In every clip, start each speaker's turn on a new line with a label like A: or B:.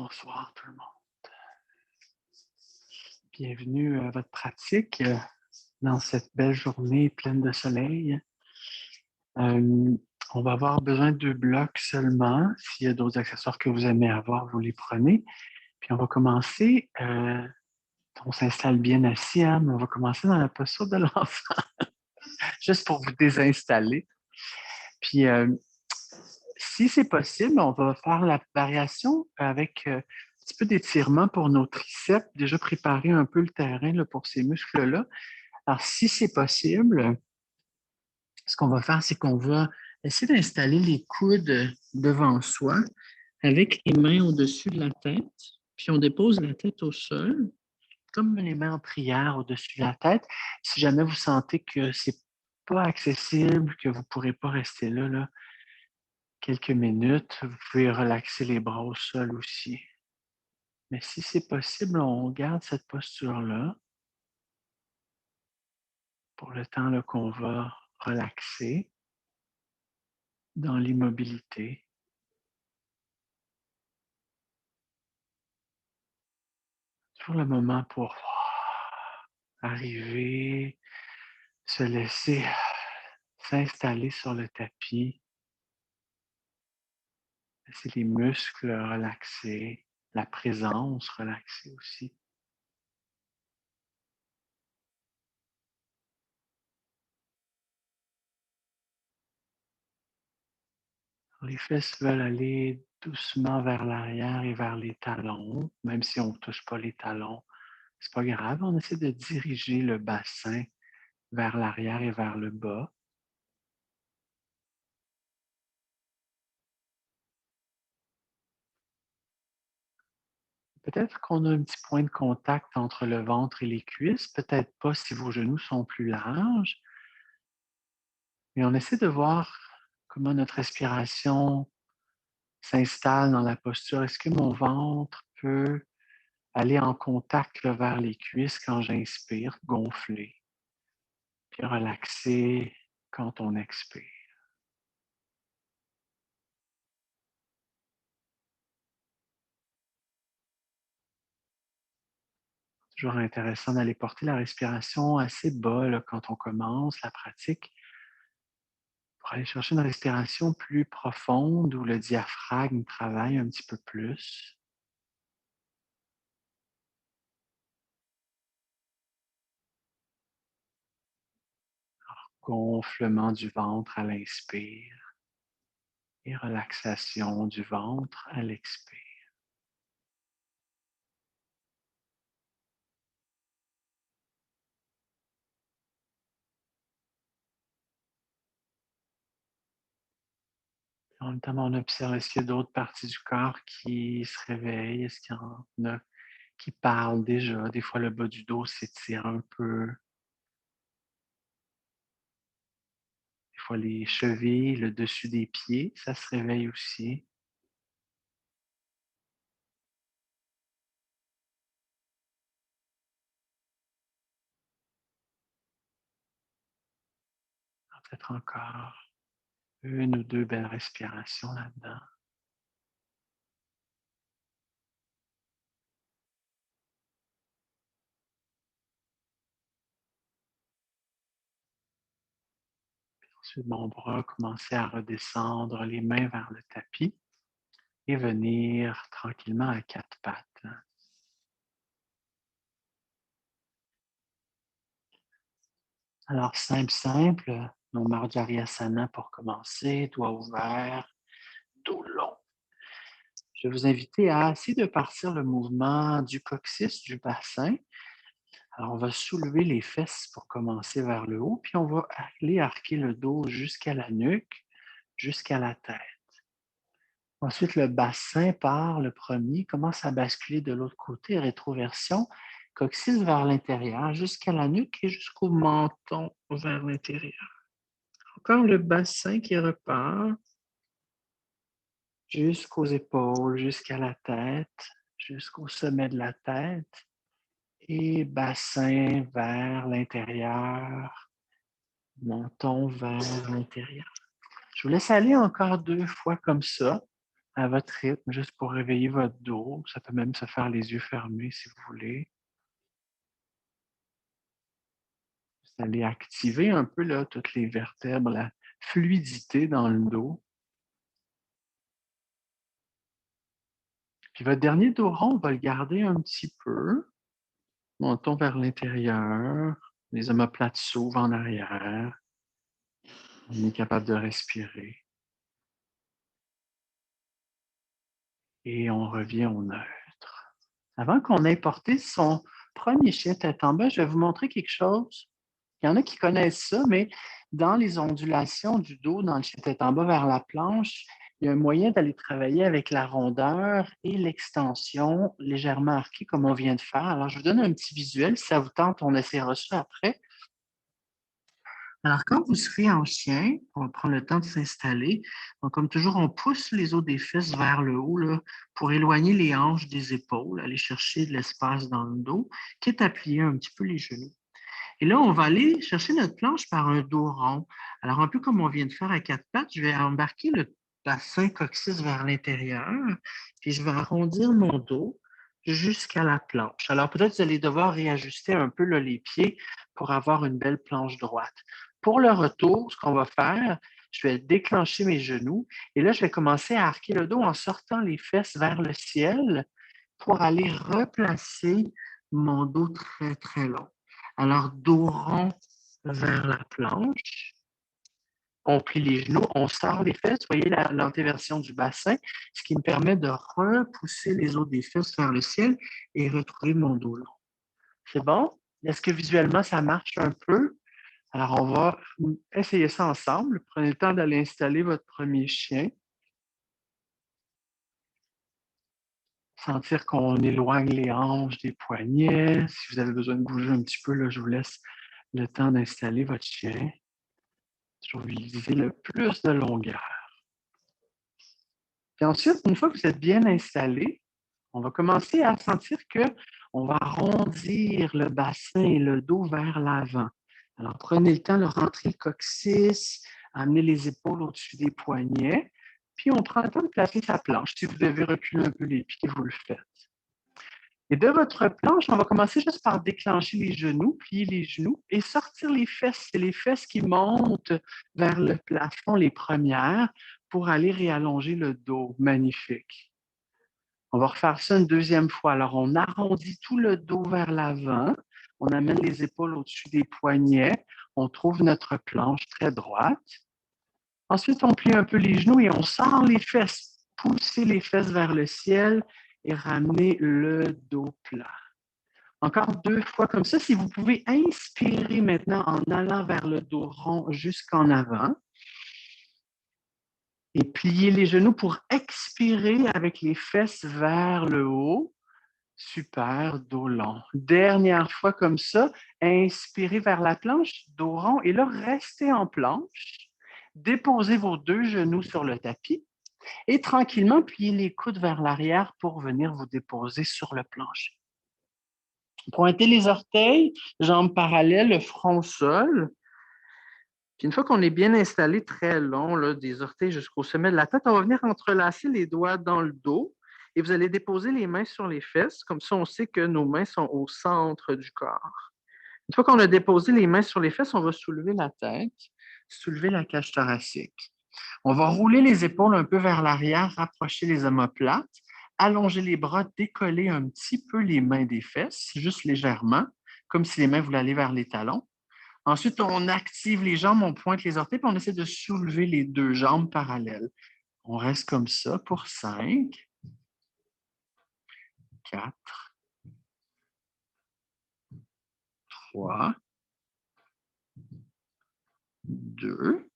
A: Bonsoir tout le monde. Bienvenue à votre pratique dans cette belle journée pleine de soleil. On va avoir besoin de 2 blocs seulement. S'il y a d'autres accessoires que vous aimez avoir, vous les prenez. Puis on va commencer, on s'installe bien assis, hein, mais on va commencer dans la posture de l'enfant, juste pour vous désinstaller. Puis si c'est possible, on va faire la variation avec un petit peu d'étirement pour nos triceps, déjà préparer un peu le terrain là, pour ces muscles-là. Alors, si c'est possible, ce qu'on va faire, c'est qu'on va essayer d'installer les coudes devant soi avec les mains au-dessus de la tête, puis on dépose la tête au sol, comme les mains en prière au-dessus de la tête. Si jamais vous sentez que c'est pas accessible, que vous ne pourrez pas rester là quelques minutes, vous pouvez relaxer les bras au sol aussi. Mais si c'est possible, on garde cette posture-là pour le temps là, qu'on va relaxer dans l'immobilité. Toujours le moment pour arriver, se laisser s'installer sur le tapis, laisser les muscles relaxer, la présence relaxée aussi. Les fesses veulent aller doucement vers l'arrière et vers les talons, même si on ne touche pas les talons. C'est pas grave, on essaie de diriger le bassin vers l'arrière et vers le bas. Peut-être qu'on a un petit point de contact entre le ventre et les cuisses, peut-être pas si vos genoux sont plus larges, mais on essaie de voir comment notre respiration s'installe dans la posture. Est-ce que mon ventre peut aller en contact là, vers les cuisses quand j'inspire, gonfler, puis relaxer quand on expire? Toujours intéressant d'aller porter la respiration assez bas là, quand on commence la pratique pour aller chercher une respiration plus profonde où le diaphragme travaille un petit peu plus. Gonflement du ventre à l'inspire et relaxation du ventre à l'expire. En même temps, on observe, est-ce qu'il y a d'autres parties du corps qui se réveillent? Est-ce qu'il y en a qui parlent déjà? Des fois, le bas du dos s'étire un peu. Des fois, les chevilles, le dessus des pieds, ça se réveille aussi. Peut-être encore une ou deux belles respirations là-dedans. Ensuite, mon bras, commencer à redescendre les mains vers le tapis et venir tranquillement à quatre pattes. Alors, simple, nos Marjariyasana pour commencer, doigts ouverts, dos long. Je vais vous inviter à essayer de partir le mouvement du coccyx, du bassin. Alors, on va soulever les fesses pour commencer vers le haut, puis on va aller arquer le dos jusqu'à la nuque, jusqu'à la tête. Ensuite, le bassin part, le premier, commence à basculer de l'autre côté, rétroversion, coccyx vers l'intérieur, jusqu'à la nuque et jusqu'au menton vers l'intérieur. Encore le bassin qui repart jusqu'aux épaules, jusqu'à la tête, jusqu'au sommet de la tête et bassin vers l'intérieur, menton vers l'intérieur. Je vous laisse aller encore 2 fois comme ça. à votre rythme, juste pour réveiller votre dos. Ça peut même se faire les yeux fermés si vous voulez. Vous allez activer un peu là, toutes les vertèbres, la fluidité dans le dos. Puis votre dernier dos rond, on va le garder un petit peu. Montons vers l'intérieur. Les omoplates s'ouvrent en arrière. On est capable de respirer. Et on revient au neutre. Avant qu'on ait porté son premier chien tête en bas, je vais vous montrer quelque chose. Il y en a qui connaissent ça, mais dans les ondulations du dos, dans le chien tête en bas vers la planche, il y a un moyen d'aller travailler avec la rondeur et l'extension légèrement arquée comme on vient de faire. Alors, je vous donne un petit visuel. Si ça vous tente, on essaiera ça après. Alors, quand vous serez en chien, on va prendre le temps de s'installer. Donc, comme toujours, on pousse les os des fesses vers le haut là, pour éloigner les hanches des épaules, aller chercher de l'espace dans le dos, quitte à plier un petit peu les genoux. Et là, on va aller chercher notre planche par un dos rond. Alors, un peu comme on vient de faire à quatre pattes, je vais embarquer le bassin coccyx vers l'intérieur, puis je vais arrondir mon dos jusqu'à la planche. Alors, peut-être que vous allez devoir réajuster un peu là, les pieds pour avoir une belle planche droite. Pour le retour, ce qu'on va faire, je vais déclencher mes genoux et là, je vais commencer à arquer le dos en sortant les fesses vers le ciel pour aller replacer mon dos très, très long. Alors, dos rond vers la planche. On plie les genoux, on sort les fesses. Vous voyez l'antéversion du bassin, ce qui me permet de repousser les os des fesses vers le ciel et retrouver mon dos long. C'est bon? Est-ce que visuellement, ça marche un peu? Alors, on va essayer ça ensemble. Prenez le temps d'aller installer votre premier chien. Sentir qu'on éloigne les hanches des poignets. Si vous avez besoin de bouger un petit peu, là, je vous laisse le temps d'installer votre chien. Toujours viser le plus de longueur. Puis ensuite, une fois que vous êtes bien installé, on va commencer à sentir qu'on va arrondir le bassin et le dos vers l'avant. Alors, prenez le temps de rentrer le coccyx, amener les épaules au-dessus des poignets, puis on prend le temps de placer sa planche. Si vous devez reculer un peu les pieds, vous le faites. Et de votre planche, on va commencer juste par déclencher les genoux, plier les genoux et sortir les fesses. C'est les fesses qui montent vers le plafond, les premières, pour aller réallonger le dos. Magnifique. On va refaire ça une deuxième fois. Alors, on arrondit tout le dos vers l'avant. On amène les épaules au-dessus des poignets. On trouve notre planche très droite. Ensuite, on plie un peu les genoux et on sort les fesses. Poussez les fesses vers le ciel et ramenez le dos plat. Encore deux fois comme ça. Si vous pouvez inspirer maintenant en allant vers le dos rond jusqu'en avant et plier les genoux pour expirer avec les fesses vers le haut. Super, dos long. Dernière fois comme ça, inspirez vers la planche, dos rond, et là, restez en planche. Déposez vos deux genoux sur le tapis et tranquillement pliez les coudes vers l'arrière pour venir vous déposer sur le plancher. Pointez les orteils, jambes parallèles, le front au sol. Puis une fois qu'on est bien installé, très long, là, des orteils jusqu'au sommet de la tête, on va venir entrelacer les doigts dans le dos et vous allez déposer les mains sur les fesses. Comme ça, on sait que nos mains sont au centre du corps. Une fois qu'on a déposé les mains sur les fesses, on va soulever la tête, soulever la cage thoracique. On va rouler les épaules un peu vers l'arrière, rapprocher les omoplates, allonger les bras, décoller un petit peu les mains des fesses, juste légèrement, comme si les mains voulaient aller vers les talons. Ensuite, on active les jambes, on pointe les orteils, puis on essaie de soulever les deux jambes parallèles. On reste comme ça pour 5, 4, 3, 2.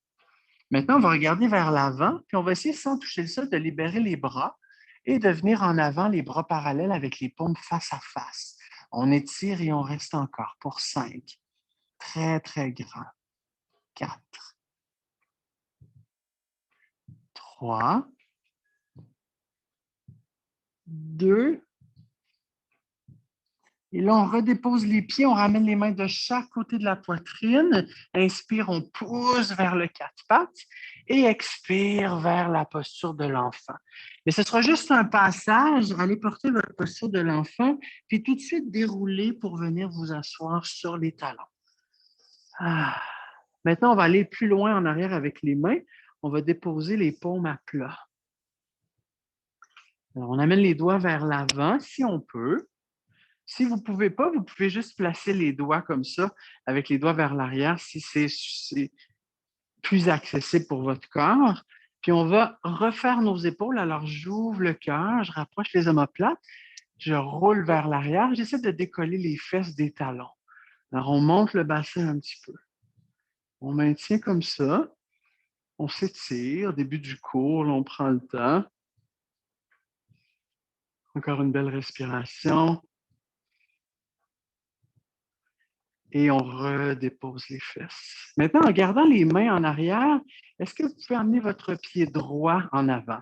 A: Maintenant, on va regarder vers l'avant, puis on va essayer, sans toucher le sol, de libérer les bras et de venir en avant, les bras parallèles avec les paumes face à face. On étire et on reste encore pour 5. Très, très grand. 4, 3, 2 Et là, on redépose les pieds, on ramène les mains de chaque côté de la poitrine. Inspire, on pousse vers le quatre pattes et expire vers la posture de l'enfant. Mais ce sera juste un passage. Allez porter votre posture de l'enfant, puis tout de suite dérouler pour venir vous asseoir sur les talons. Ah. Maintenant, on va aller plus loin en arrière avec les mains. On va déposer les paumes à plat. Alors, on amène les doigts vers l'avant si on peut. Si vous ne pouvez pas, vous pouvez juste placer les doigts comme ça, avec les doigts vers l'arrière, si c'est plus accessible pour votre corps. Puis on va refaire nos épaules. Alors, j'ouvre le cœur, je rapproche les omoplates, je roule vers l'arrière. J'essaie de décoller les fesses des talons. Alors, on monte le bassin un petit peu. On maintient comme ça. On s'étire. Au début du cours, là, on prend le temps. Encore une belle respiration. Et on redépose les fesses. Maintenant, en gardant les mains en arrière, est-ce que vous pouvez amener votre pied droit en avant?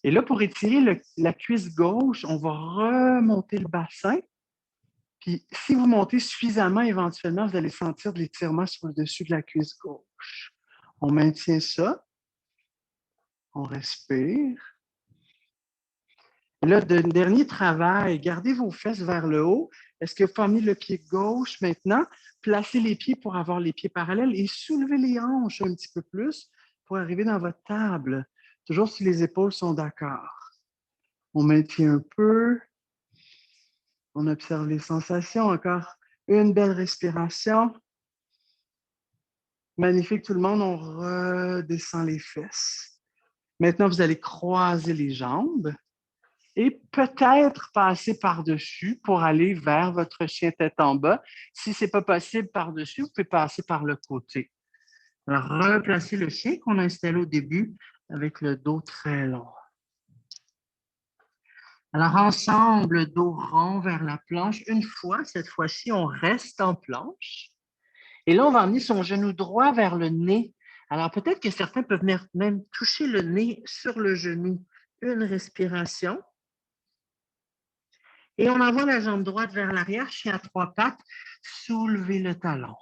A: Et là, pour étirer la cuisse gauche, on va remonter le bassin. Puis, si vous montez suffisamment, éventuellement, vous allez sentir de l'étirement sur le dessus de la cuisse gauche. On maintient ça. On respire. Là, dernier travail, gardez vos fesses vers le haut. Est-ce que vous pouvez amener le pied gauche maintenant? Placez les pieds pour avoir les pieds parallèles et soulevez les hanches un petit peu plus pour arriver dans votre table. Toujours si les épaules sont d'accord. On maintient un peu. On observe les sensations. Encore une belle respiration. Magnifique tout le monde. On redescend les fesses. Maintenant, vous allez croiser les jambes. Et peut-être passer par-dessus pour aller vers votre chien tête en bas. Si ce n'est pas possible par-dessus, vous pouvez passer par le côté. Alors, replacer le chien qu'on a installé au début avec le dos très long. Alors, ensemble, dos rond vers la planche. Une fois, cette fois-ci, on reste en planche. Et là, on va emmener son genou droit vers le nez. Alors, peut-être que certains peuvent même toucher le nez sur le genou. Une respiration. Et on envoie la jambe droite vers l'arrière, chien à trois pattes, soulevez le talon.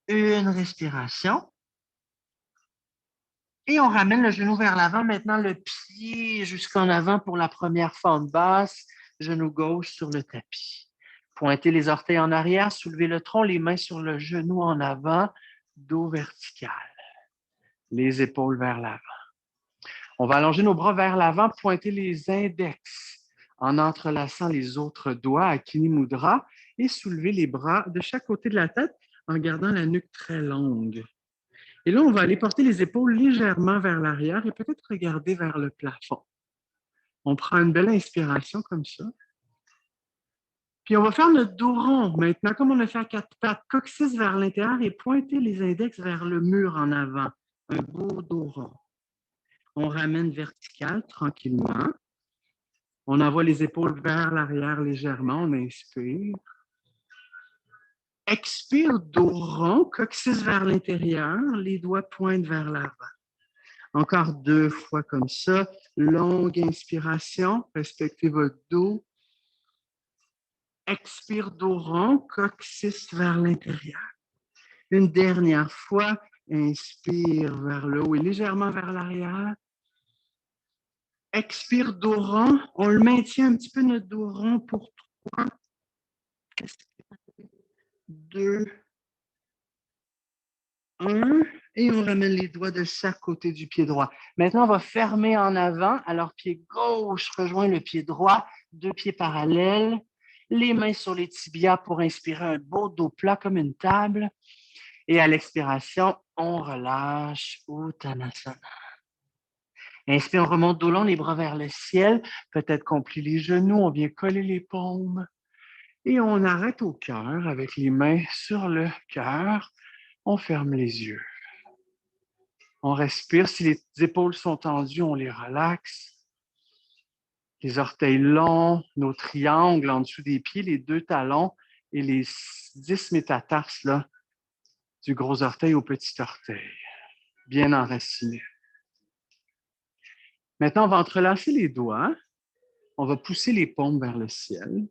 A: Une respiration. Et on ramène le genou vers l'avant. Maintenant, le pied jusqu'en avant pour la première fente basse, genou gauche sur le tapis. Pointez les orteils en arrière, soulevez le tronc, les mains sur le genou en avant, dos vertical. Les épaules vers l'avant. On va allonger nos bras vers l'avant, pointer les index en entrelaçant les autres doigts à Kini Mudra et soulever les bras de chaque côté de la tête en gardant la nuque très longue. Et là, on va aller porter les épaules légèrement vers l'arrière et peut-être regarder vers le plafond. On prend une belle inspiration comme ça. Puis on va faire notre dos rond. Maintenant, comme on a fait à quatre pattes, coccyx vers l'intérieur et pointer les index vers le mur en avant. Un beau dos rond. On ramène vertical tranquillement. On envoie les épaules vers l'arrière légèrement. On inspire. Expire, dos rond, coccyx vers l'intérieur. Les doigts pointent vers l'avant. Encore 2 fois comme ça. Longue inspiration. Respectez votre dos. Expire, dos rond, coccyx vers l'intérieur. Une dernière fois. Inspire vers le haut et légèrement vers l'arrière. Expire, dos rond. On le maintient un petit peu notre dos rond pour 3, 2, 1. Et on ramène les doigts de chaque côté du pied droit. Maintenant, on va fermer en avant. Alors, pied gauche rejoint le pied droit. 2 pieds parallèles. Les mains sur les tibias pour inspirer un beau dos plat comme une table. Et à l'expiration, on relâche Uttanasana. Inspire, on remonte dos long, les bras vers le ciel. Peut-être qu'on plie les genoux, on vient coller les paumes. Et on arrête au cœur avec les mains sur le cœur. On ferme les yeux. On respire. Si les épaules sont tendues, on les relaxe. Les orteils longs, nos triangles en dessous des pieds, les 2 talons et les 10 métatarses là, du gros orteil au petit orteil. Bien enracinés. Maintenant, on va entrelacer les doigts. On va pousser les paumes vers le ciel.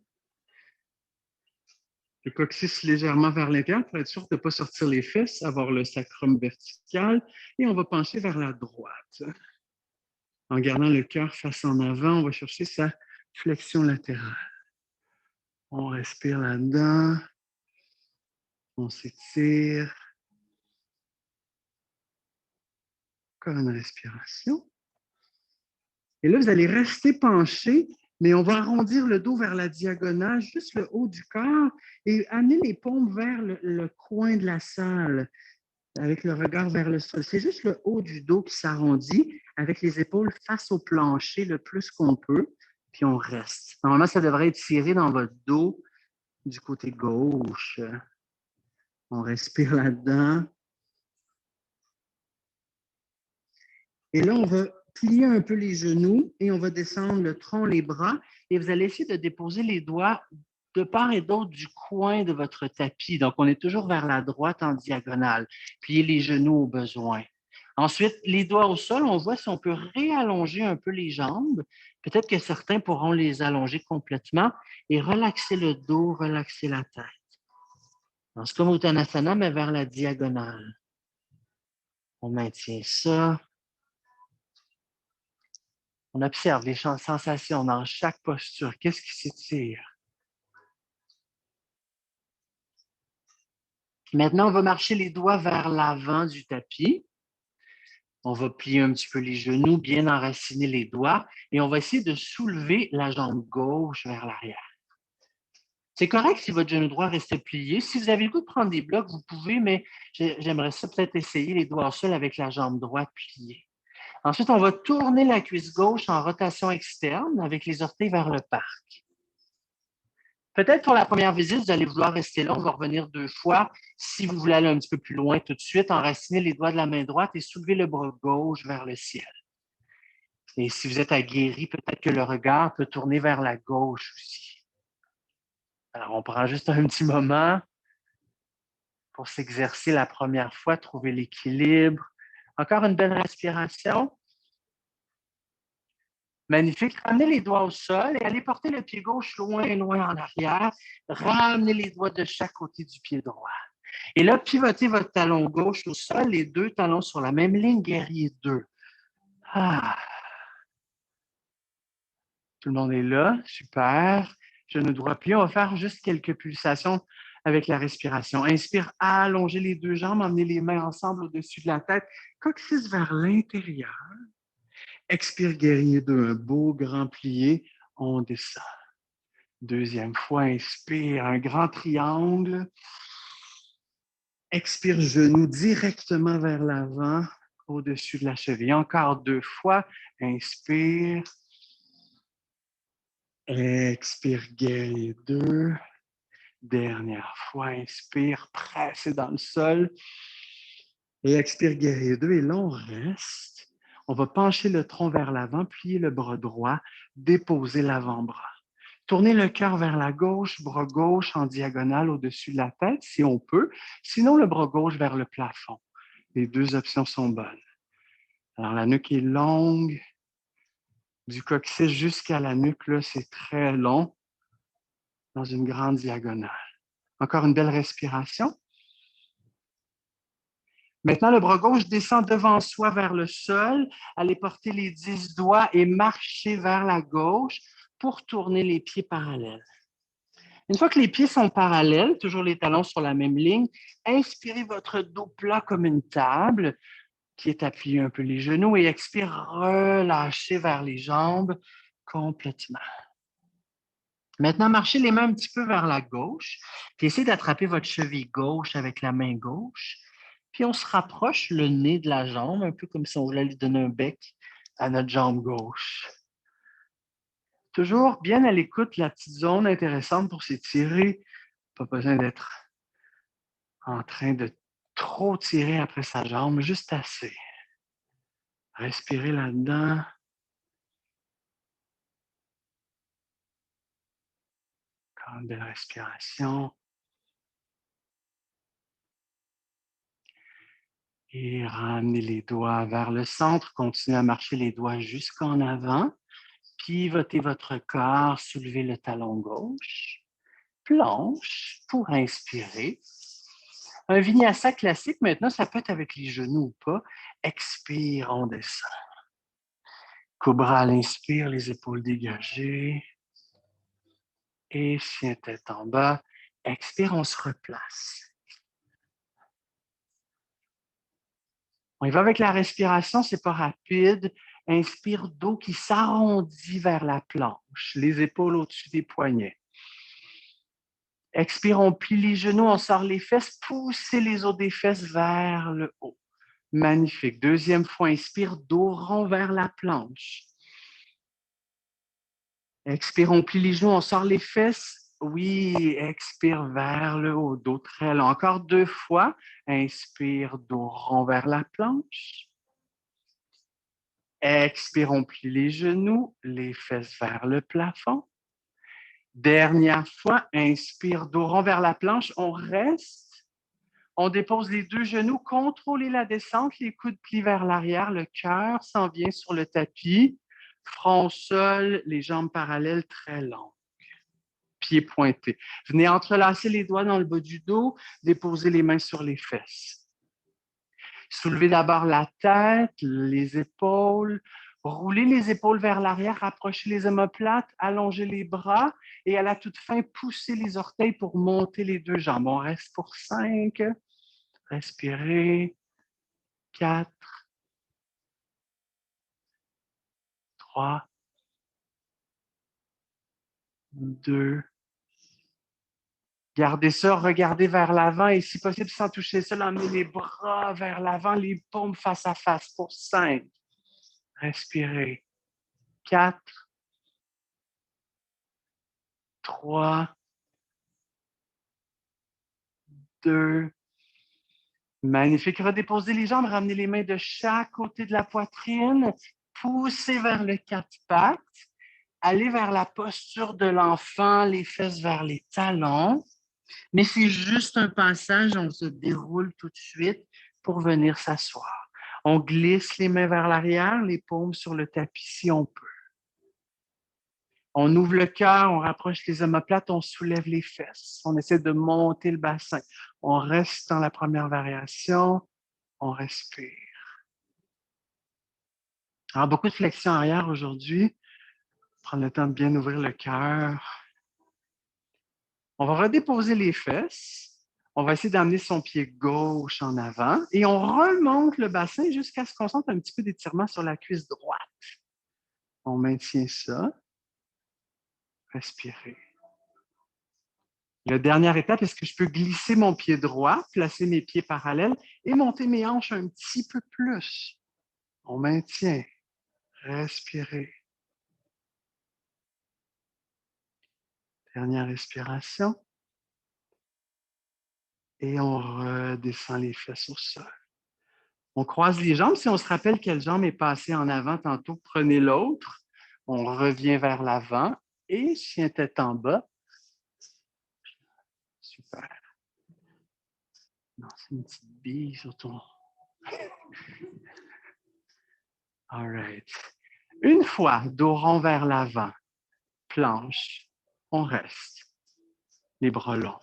A: Le coccyx légèrement vers l'intérieur pour être sûr de ne pas sortir les fesses, avoir le sacrum vertical. Et on va pencher vers la droite. En gardant le cœur face en avant, on va chercher sa flexion latérale. On respire là-dedans. On s'étire. Encore une respiration. Et là, vous allez rester penché, mais on va arrondir le dos vers la diagonale, juste le haut du corps, et amener les paumes vers le coin de la salle, avec le regard vers le sol. C'est juste le haut du dos qui s'arrondit, avec les épaules face au plancher le plus qu'on peut, puis on reste. Normalement, ça devrait être tiré dans votre dos du côté gauche. On respire là-dedans. Et là, on va plier un peu les genoux et on va descendre le tronc, les bras. Et vous allez essayer de déposer les doigts de part et d'autre du coin de votre tapis. Donc, on est toujours vers la droite en diagonale. Pliez les genoux au besoin. Ensuite, les doigts au sol, on voit si on peut réallonger un peu les jambes. Peut-être que certains pourront les allonger complètement et relaxer le dos, relaxer la tête. C'est comme Uttanasana, mais vers la diagonale. On maintient ça. On observe les sensations dans chaque posture. Qu'est-ce qui s'étire? Maintenant, on va marcher les doigts vers l'avant du tapis. On va plier un petit peu les genoux, bien enraciner les doigts et on va essayer de soulever la jambe gauche vers l'arrière. C'est correct si votre genou droit reste plié. Si vous avez le goût de prendre des blocs, vous pouvez, mais j'aimerais ça peut-être essayer les doigts au sol avec la jambe droite pliée. Ensuite, on va tourner la cuisse gauche en rotation externe avec les orteils vers le parc. Peut-être pour la première visite, vous allez vouloir rester là. On va revenir 2 fois. Si vous voulez aller un petit peu plus loin tout de suite, enracinez les doigts de la main droite et soulevez le bras gauche vers le ciel. Et si vous êtes aguerri, peut-être que le regard peut tourner vers la gauche aussi. Alors, on prend juste un petit moment pour s'exercer la première fois, trouver l'équilibre. Encore une belle respiration. Magnifique. Ramenez les doigts au sol et allez porter le pied gauche loin, loin en arrière. Ramenez les doigts de chaque côté du pied droit. Et là, pivotez votre talon gauche au sol, les 2 talons sur la même ligne, guerrier 2. Ah. Tout le monde est là, super. Genou droit plié, on va faire juste quelques pulsations avec la respiration. Inspire, allongez les 2 jambes, emmenez les mains ensemble au-dessus de la tête, coccyx vers l'intérieur. Expire, guerrier 2, un beau grand plié, on descend. Deuxième fois, inspire, un grand triangle. Expire, genou directement vers l'avant, au-dessus de la cheville. Encore 2 fois, inspire. Expire, guerrier 2. Dernière fois, inspire, pressez dans le sol. Et expire, guerrier 2. Et là, on reste. On va pencher le tronc vers l'avant, plier le bras droit, déposer l'avant-bras. Tournez le cœur vers la gauche, bras gauche en diagonale au-dessus de la tête, si on peut. Sinon, le bras gauche vers le plafond. Les 2 options sont bonnes. Alors, la nuque est longue. Du coccyx jusqu'à la nuque, là, c'est très long, dans une grande diagonale. Encore une belle respiration. Maintenant, le bras gauche descend devant soi vers le sol. Allez porter les 10 doigts et marcher vers la gauche pour tourner les pieds parallèles. Une fois que les pieds sont parallèles, toujours les talons sur la même ligne, inspirez votre dos plat comme une table qui est appuyé un peu les genoux et expire, relâchez vers les jambes complètement. Maintenant, marchez les mains un petit peu vers la gauche, puis essayez d'attraper votre cheville gauche avec la main gauche, puis on se rapproche le nez de la jambe, un peu comme si on voulait lui donner un bec à notre jambe gauche. Toujours bien à l'écoute, la petite zone intéressante pour s'étirer. Pas besoin d'être en train de trop tirer après sa jambe, juste assez. Respirez là-dedans. Encore une belle respiration. Et ramenez les doigts vers le centre. Continuez à marcher les doigts jusqu'en avant. Pivotez votre corps, soulevez le talon gauche. planche pour inspirer. Un vinyasa classique, maintenant, ça peut être avec les genoux ou pas. Expire, on descend. Cobra à l'inspire, les épaules dégagées. Et chien tête en bas. Expire, on se replace. On y va avec la respiration, c'est pas rapide. Inspire, dos qui s'arrondit vers la planche, les épaules au-dessus des poignets. Expire, on plie les genoux, on sort les fesses, poussez les os des fesses vers le haut. Magnifique. Deuxième fois, inspire, dos rond vers la planche. Expire, on plie les genoux, on sort les fesses. Oui, expire vers le haut, dos très long. Encore 2 fois. Inspire, dos rond vers la planche. Expire, on plie les genoux, les fesses vers le plafond. Dernière fois, inspire, dos rond vers la planche. On reste. On dépose les 2 genoux, contrôlez la descente, les coudes plient vers l'arrière, le cœur s'en vient sur le tapis, front au sol, les jambes parallèles très longues, pieds pointés. Venez entrelacer les doigts dans le bas du dos, déposez les mains sur les fesses. Soulevez d'abord la tête, les épaules, roulez les épaules vers l'arrière, rapprochez les omoplates, allongez les bras et à la toute fin, poussez les orteils pour monter les 2 jambes. On reste pour 5. Respirez. 4, 3, 2. Gardez ça, regardez vers l'avant et si possible, sans toucher ça, emmenez les bras vers l'avant, les paumes face à face pour 5. Respirez. 4, 3, 2. Magnifique. Redéposez les jambes, ramenez les mains de chaque côté de la poitrine, poussez vers le 4 pattes, allez vers la posture de l'enfant, les fesses vers les talons. Mais c'est juste un passage, on se déroule tout de suite pour venir s'asseoir. On glisse les mains vers l'arrière, les paumes sur le tapis si on peut. On ouvre le cœur, on rapproche les omoplates, on soulève les fesses. On essaie de monter le bassin. On reste dans la première variation, on respire. Alors, beaucoup de flexion arrière aujourd'hui. Prendre le temps de bien ouvrir le cœur. On va redéposer les fesses. On va essayer d'amener son pied gauche en avant et on remonte le bassin jusqu'à ce qu'on sente un petit peu d'étirement sur la cuisse droite. On maintient ça. Respirez. La dernière étape, est-ce que je peux glisser mon pied droit, placer mes pieds parallèles et monter mes hanches un petit peu plus? On maintient. Respirez. Dernière respiration. Et on redescend les fesses au sol. On croise les jambes. Si on se rappelle quelle jambe est passée en avant tantôt, prenez l'autre. On revient vers l'avant et chien tête en bas. Super. Non, c'est une petite bille sur ton... All right. Une fois, dos rond vers l'avant, planche, on reste. Les bras longs.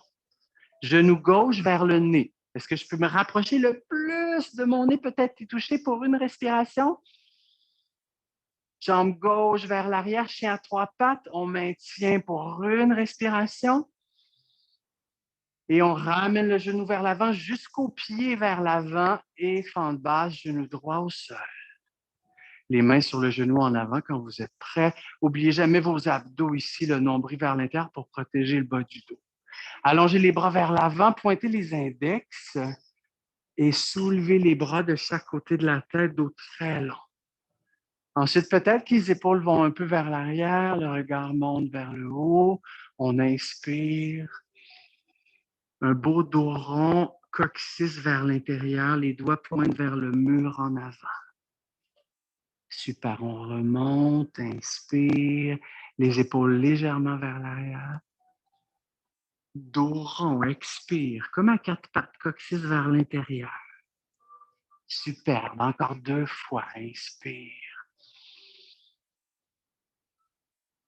A: Genou gauche vers le nez. Est-ce que je peux me rapprocher le plus de mon nez, peut-être y toucher pour une respiration? Jambe gauche vers l'arrière, chien à 3 pattes. On maintient pour une respiration. Et on ramène le genou vers l'avant jusqu'au pied vers l'avant et fente basse, genou droit au sol. Les mains sur le genou en avant quand vous êtes prêts. N'oubliez jamais vos abdos ici, le nombril vers l'intérieur pour protéger le bas du dos. Allongez les bras vers l'avant, pointez les index et soulevez les bras de chaque côté de la tête, dos très long. Ensuite, peut-être que les épaules vont un peu vers l'arrière, le regard monte vers le haut. On inspire. Un beau dos rond, coccyx vers l'intérieur, les doigts pointent vers le mur en avant. Super, on remonte, inspire, les épaules légèrement vers l'arrière. Dos rond, expire, comme à 4 pattes, coccyx vers l'intérieur. Superbe, encore 2 fois, inspire.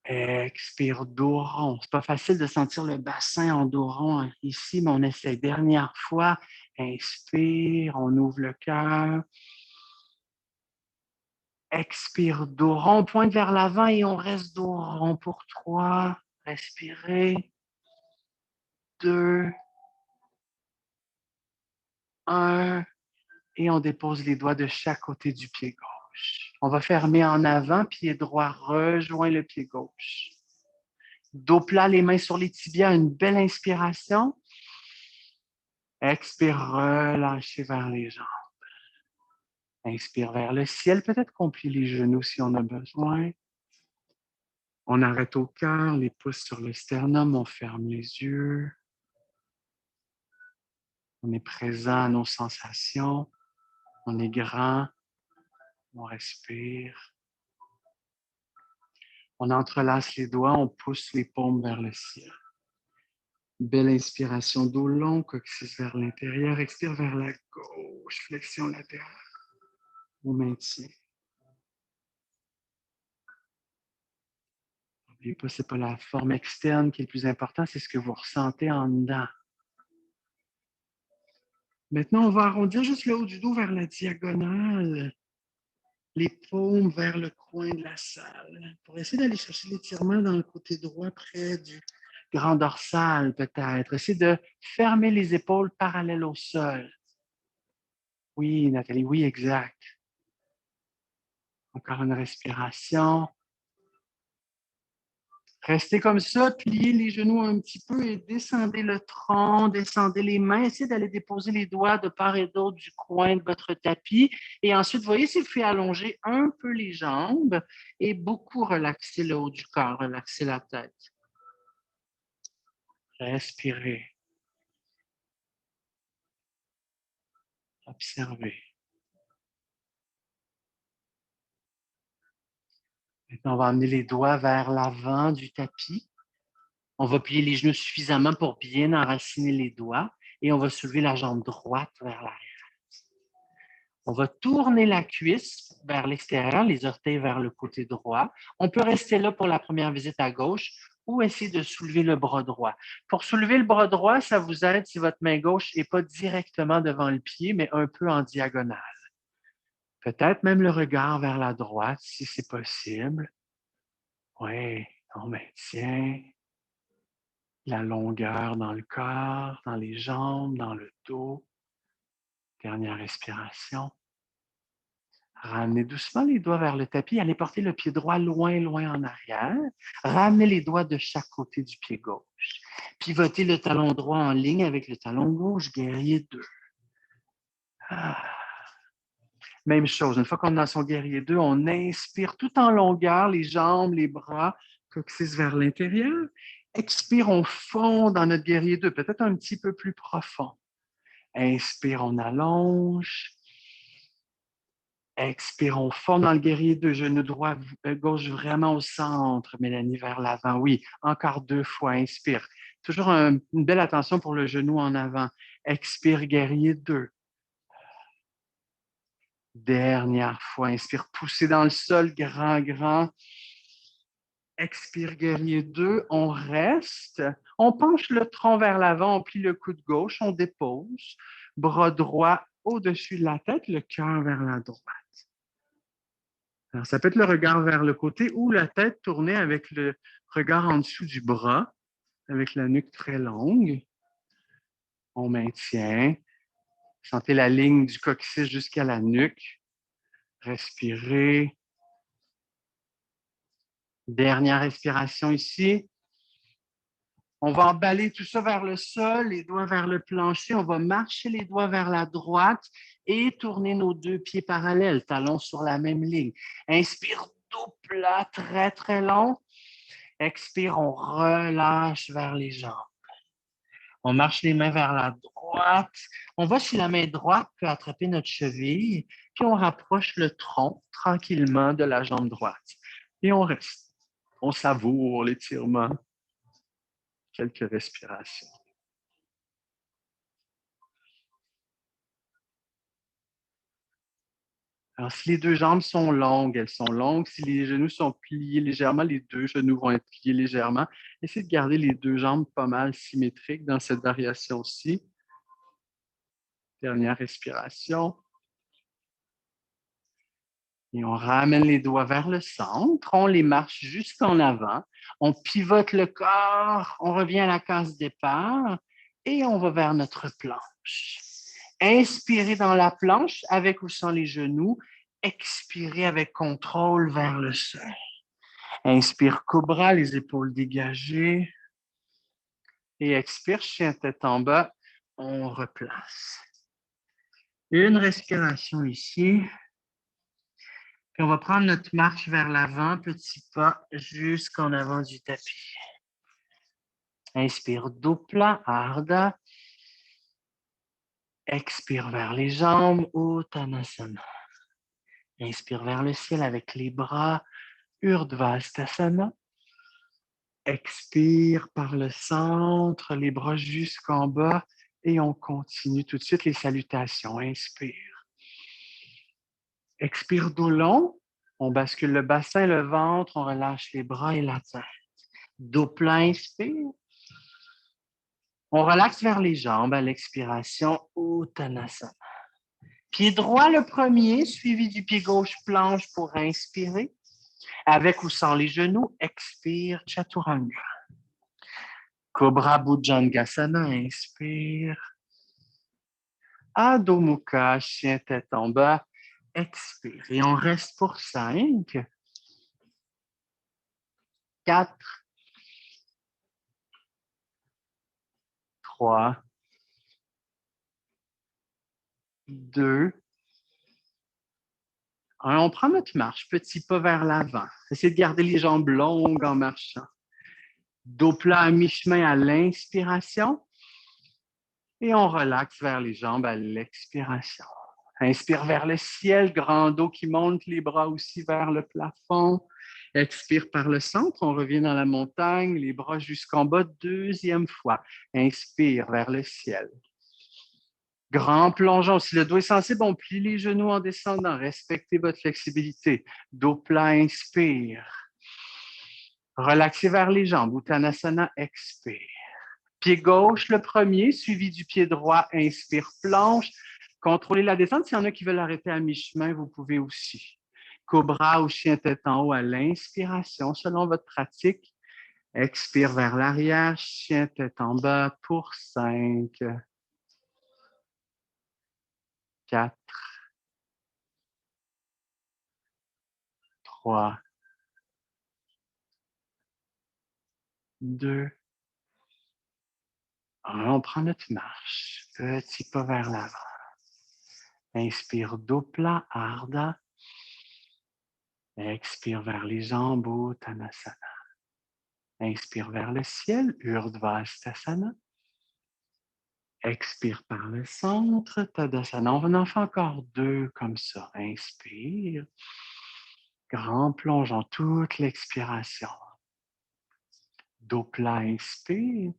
A: Expire, dos rond. C'est pas facile de sentir le bassin en dos rond ici, mais on essaie. Dernière fois. Inspire, on ouvre le cœur. Expire, dos rond. On pointe vers l'avant et on reste dos rond pour 3. Respirez. 2. 1. Et on dépose les doigts de chaque côté du pied gauche. On va fermer en avant, pied droit rejoint le pied gauche. Dos plat, les mains sur les tibias, une belle inspiration. Expire, relâchez vers les jambes. Inspire vers le ciel, peut-être qu'on plie les genoux si on a besoin. On arrête au cœur, les pouces sur le sternum, on ferme les yeux. On est présent à nos sensations. On est grand. On respire. On entrelace les doigts, on pousse les paumes vers le ciel. Belle inspiration, dos long, coccyx vers l'intérieur. Expire vers la gauche, flexion latérale. On maintient. N'oubliez pas, ce n'est pas la forme externe qui est le plus important, c'est ce que vous ressentez en dedans. Maintenant, on va arrondir juste le haut du dos vers la diagonale. Les paumes vers le coin de la salle. Pour essayer d'aller chercher l'étirement dans le côté droit, près du grand dorsal, peut-être. Essayez de fermer les épaules parallèles au sol. Oui, Nathalie, oui, exact. Encore une respiration. Restez comme ça, pliez les genoux un petit peu et descendez le tronc, descendez les mains. Essayez d'aller déposer les doigts de part et d'autre du coin de votre tapis. Et ensuite, voyez si vous faites allonger un peu les jambes et beaucoup relaxer le haut du corps, relaxer la tête. Respirez. Observez. Maintenant, on va amener les doigts vers l'avant du tapis. On va plier les genoux suffisamment pour bien enraciner les doigts et on va soulever la jambe droite vers l'arrière. On va tourner la cuisse vers l'extérieur, les orteils vers le côté droit. On peut rester là pour la première visite à gauche ou essayer de soulever le bras droit. Pour soulever le bras droit, ça vous aide si votre main gauche n'est pas directement devant le pied, mais un peu en diagonale. Peut-être même le regard vers la droite, si c'est possible. Oui, on maintient la longueur dans le corps, dans les jambes, dans le dos. Dernière respiration. Ramenez doucement les doigts vers le tapis. Allez porter le pied droit loin, loin en arrière. Ramenez les doigts de chaque côté du pied gauche. Pivotez le talon droit en ligne avec le talon gauche, guerrier 2. Ah. Même chose, une fois qu'on est dans son guerrier 2, on inspire tout en longueur, les jambes, les bras, coccyx vers l'intérieur. Expire, on fond dans notre guerrier 2, peut-être un petit peu plus profond. Inspire, on allonge. Expire, on fond dans le guerrier 2, genou droit, gauche vraiment au centre, Mélanie, vers l'avant. Oui, encore 2 fois, inspire. Toujours une belle attention pour le genou en avant. Expire, guerrier 2. Dernière fois, inspire, poussez dans le sol, grand, grand. Expire, guerrier 2, on reste. On penche le tronc vers l'avant, on plie le coude gauche, on dépose. Bras droit au-dessus de la tête, le cœur vers la droite. Alors, ça peut être le regard vers le côté ou la tête tournée avec le regard en dessous du bras, avec la nuque très longue. On maintient. Sentez la ligne du coccyx jusqu'à la nuque. Respirez. Dernière respiration ici. On va emballer tout ça vers le sol, les doigts vers le plancher. On va marcher les doigts vers la droite et tourner nos 2 pieds parallèles, talons sur la même ligne. Inspire, dos plat, très, très long. Expire, on relâche vers les jambes. On marche les mains vers la droite. On voit si la main droite peut attraper notre cheville, puis on rapproche le tronc tranquillement de la jambe droite. Et on reste. On savoure l'étirement. Quelques respirations. Alors, si les deux jambes sont longues, elles sont longues. Si les genoux sont pliés légèrement, les deux genoux vont être pliés légèrement. Essayez de garder les deux jambes pas mal symétriques dans cette variation-ci. Dernière respiration. Et on ramène les doigts vers le centre. On les marche jusqu'en avant. On pivote le corps. On revient à la case départ. Et on va vers notre planche. Inspirez dans la planche avec ou sans les genoux. Expirez avec contrôle vers le sol. Inspire cobra, les épaules dégagées. Et expire, chien tête en bas. On replace. Une respiration ici. Puis on va prendre notre marche vers l'avant, petit pas jusqu'en avant du tapis. Inspire, dos plat, Ardha. Expire vers les jambes, Uttanasana. Inspire vers le ciel avec les bras, Urdhvastasana. Expire par le centre, les bras jusqu'en bas et on continue tout de suite les salutations. Inspire. Expire dos long. On bascule le bassin, le ventre, on relâche les bras et la tête. Dos plein, inspire. On relaxe vers les jambes à l'expiration, Uttanasana. Pied droit le premier, suivi du pied gauche planche pour inspirer. Avec ou sans les genoux, expire, Chaturanga. Cobra Bhujangasana, inspire. Adho Mukha, chien tête en bas, expire. Et on reste pour 5, 4, 3, 2, 1. On prend notre marche, petit pas vers l'avant. Essayez de garder les jambes longues en marchant. Dos plat à mi-chemin à l'inspiration. Et on relaxe vers les jambes à l'expiration. Inspire vers le ciel, grand dos qui monte, les bras aussi vers le plafond. Expire par le centre, on revient dans la montagne, les bras jusqu'en bas, deuxième fois. Inspire vers le ciel. Grand plongeon. Si le dos est sensible, on plie les genoux en descendant. Respectez votre flexibilité. Dos plat, inspire. Relaxez vers les jambes. Uttanasana, expire. Pied gauche, le premier, suivi du pied droit, inspire, planche. Contrôlez la descente. S'il y en a qui veulent arrêter à mi-chemin, vous pouvez aussi. Cobra ou chien tête en haut à l'inspiration, selon votre pratique. Expire vers l'arrière, chien tête en bas pour 5, 4, 3, 2, 1. On prend notre marche. Petit pas vers l'avant. Inspire, dos plat, Ardha. Expire vers les jambes, Uttanasana. Inspire vers le ciel, Urdhvastasana. Expire par le centre, Tadasana. On en fait encore 2 comme ça. Inspire. Grand plonge en toute l'expiration. Dos plat, inspire.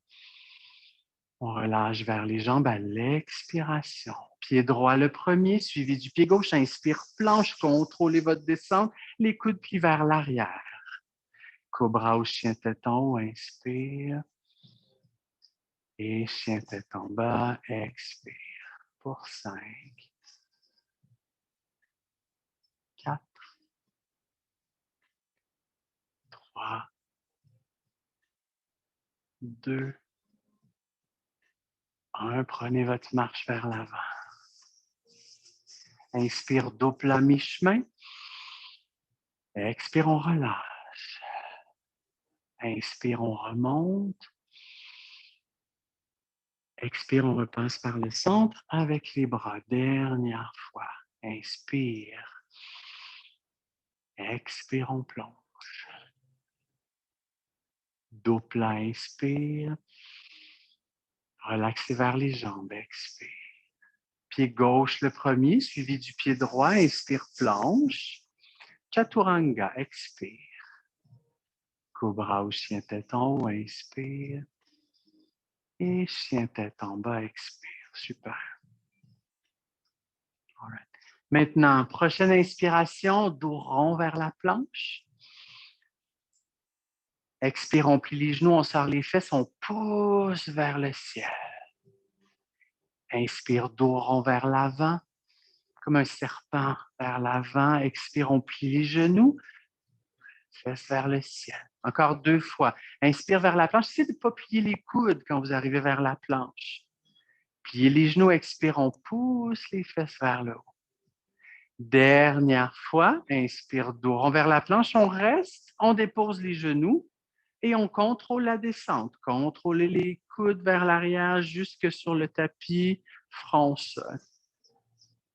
A: On relâche vers les jambes à l'expiration. Pied droit le premier, suivi du pied gauche. Inspire, planche, contrôlez votre descente. Les coudes plient vers l'arrière. Cobra ou chien tête en haut, inspire. Et chien tête en bas, expire. Pour 5, 4, 3, 2, 1. Prenez votre marche vers l'avant. Inspire, dos plat mi-chemin. Expire, on relâche. Inspire, on remonte. Expire, on repasse par le centre avec les bras. Dernière fois. Inspire. Expire, on plonge. Dos plat, inspire. Relaxez vers les jambes. Expire. Pied gauche le premier, suivi du pied droit. Inspire, planche. Chaturanga, expire. Cobra ou chien tête en haut, inspire. Et chien tête en bas, expire. Super. All right. Maintenant, prochaine inspiration, dos rond vers la planche. Expire, on plie les genoux, on serre les fesses, on pousse vers le ciel. Inspire, dos rond vers l'avant, comme un serpent vers l'avant. Expire, on plie les genoux, fesses vers le ciel. Encore 2 fois. Inspire vers la planche. Essayez de ne pas plier les coudes quand vous arrivez vers la planche. Pliez les genoux, expire, on pousse les fesses vers le haut. Dernière fois, inspire, dos rond vers la planche, on reste, on dépose les genoux et on contrôle la descente. Contrôlez les coudes vers l'arrière jusque sur le tapis, front sol.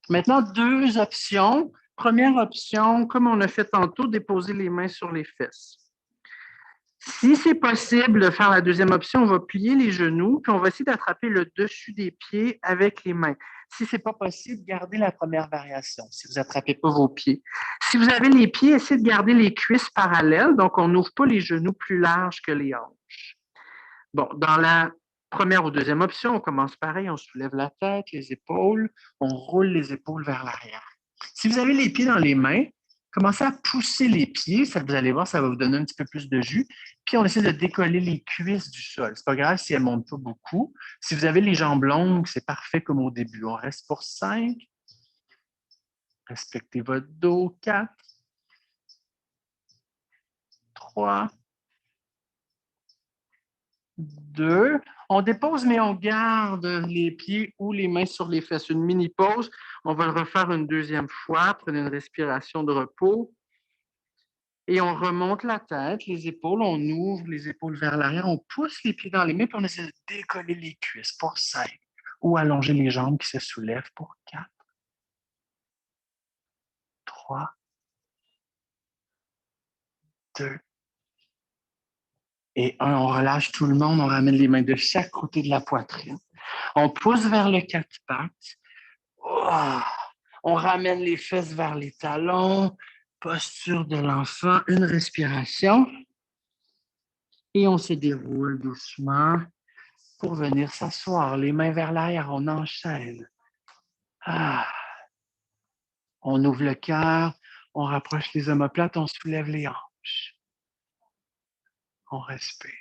A: Maintenant, 2 options. Première option, comme on a fait tantôt, déposer les mains sur les fesses. Si c'est possible de faire la deuxième option, on va plier les genoux, puis on va essayer d'attraper le dessus des pieds avec les mains. Si ce n'est pas possible, gardez la première variation, si vous n'attrapez pas vos pieds. Si vous avez les pieds, essayez de garder les cuisses parallèles, donc on n'ouvre pas les genoux plus larges que les hanches. Bon, dans la première ou deuxième option, on commence pareil, on soulève la tête, les épaules, on roule les épaules vers l'arrière. Si vous avez les pieds dans les mains, commencez à pousser les pieds, ça, vous allez voir, ça va vous donner un petit peu plus de jus. Puis on essaie de décoller les cuisses du sol. C'est pas grave si elles ne montent pas beaucoup. Si vous avez les jambes longues, c'est parfait comme au début. On reste pour 5. Respectez votre dos. 4, 3, 2. On dépose, mais on garde les pieds ou les mains sur les fesses. Une mini pause. On va le refaire une deuxième fois. Prenez une respiration de repos. Et on remonte la tête, les épaules, on ouvre les épaules vers l'arrière, on pousse les pieds dans les mains, puis on essaie de décoller les cuisses pour 5. Ou allonger les jambes qui se soulèvent pour 4, 3, 2 et 1. On relâche tout le monde, on ramène les mains de chaque côté de la poitrine. On pousse vers le 4 pattes. Oh! On ramène les fesses vers les talons. Posture de l'enfant, une respiration. Et on se déroule doucement pour venir s'asseoir. Les mains vers l'arrière, on enchaîne. Ah. On ouvre le cœur, on rapproche les omoplates, on soulève les hanches. On respire.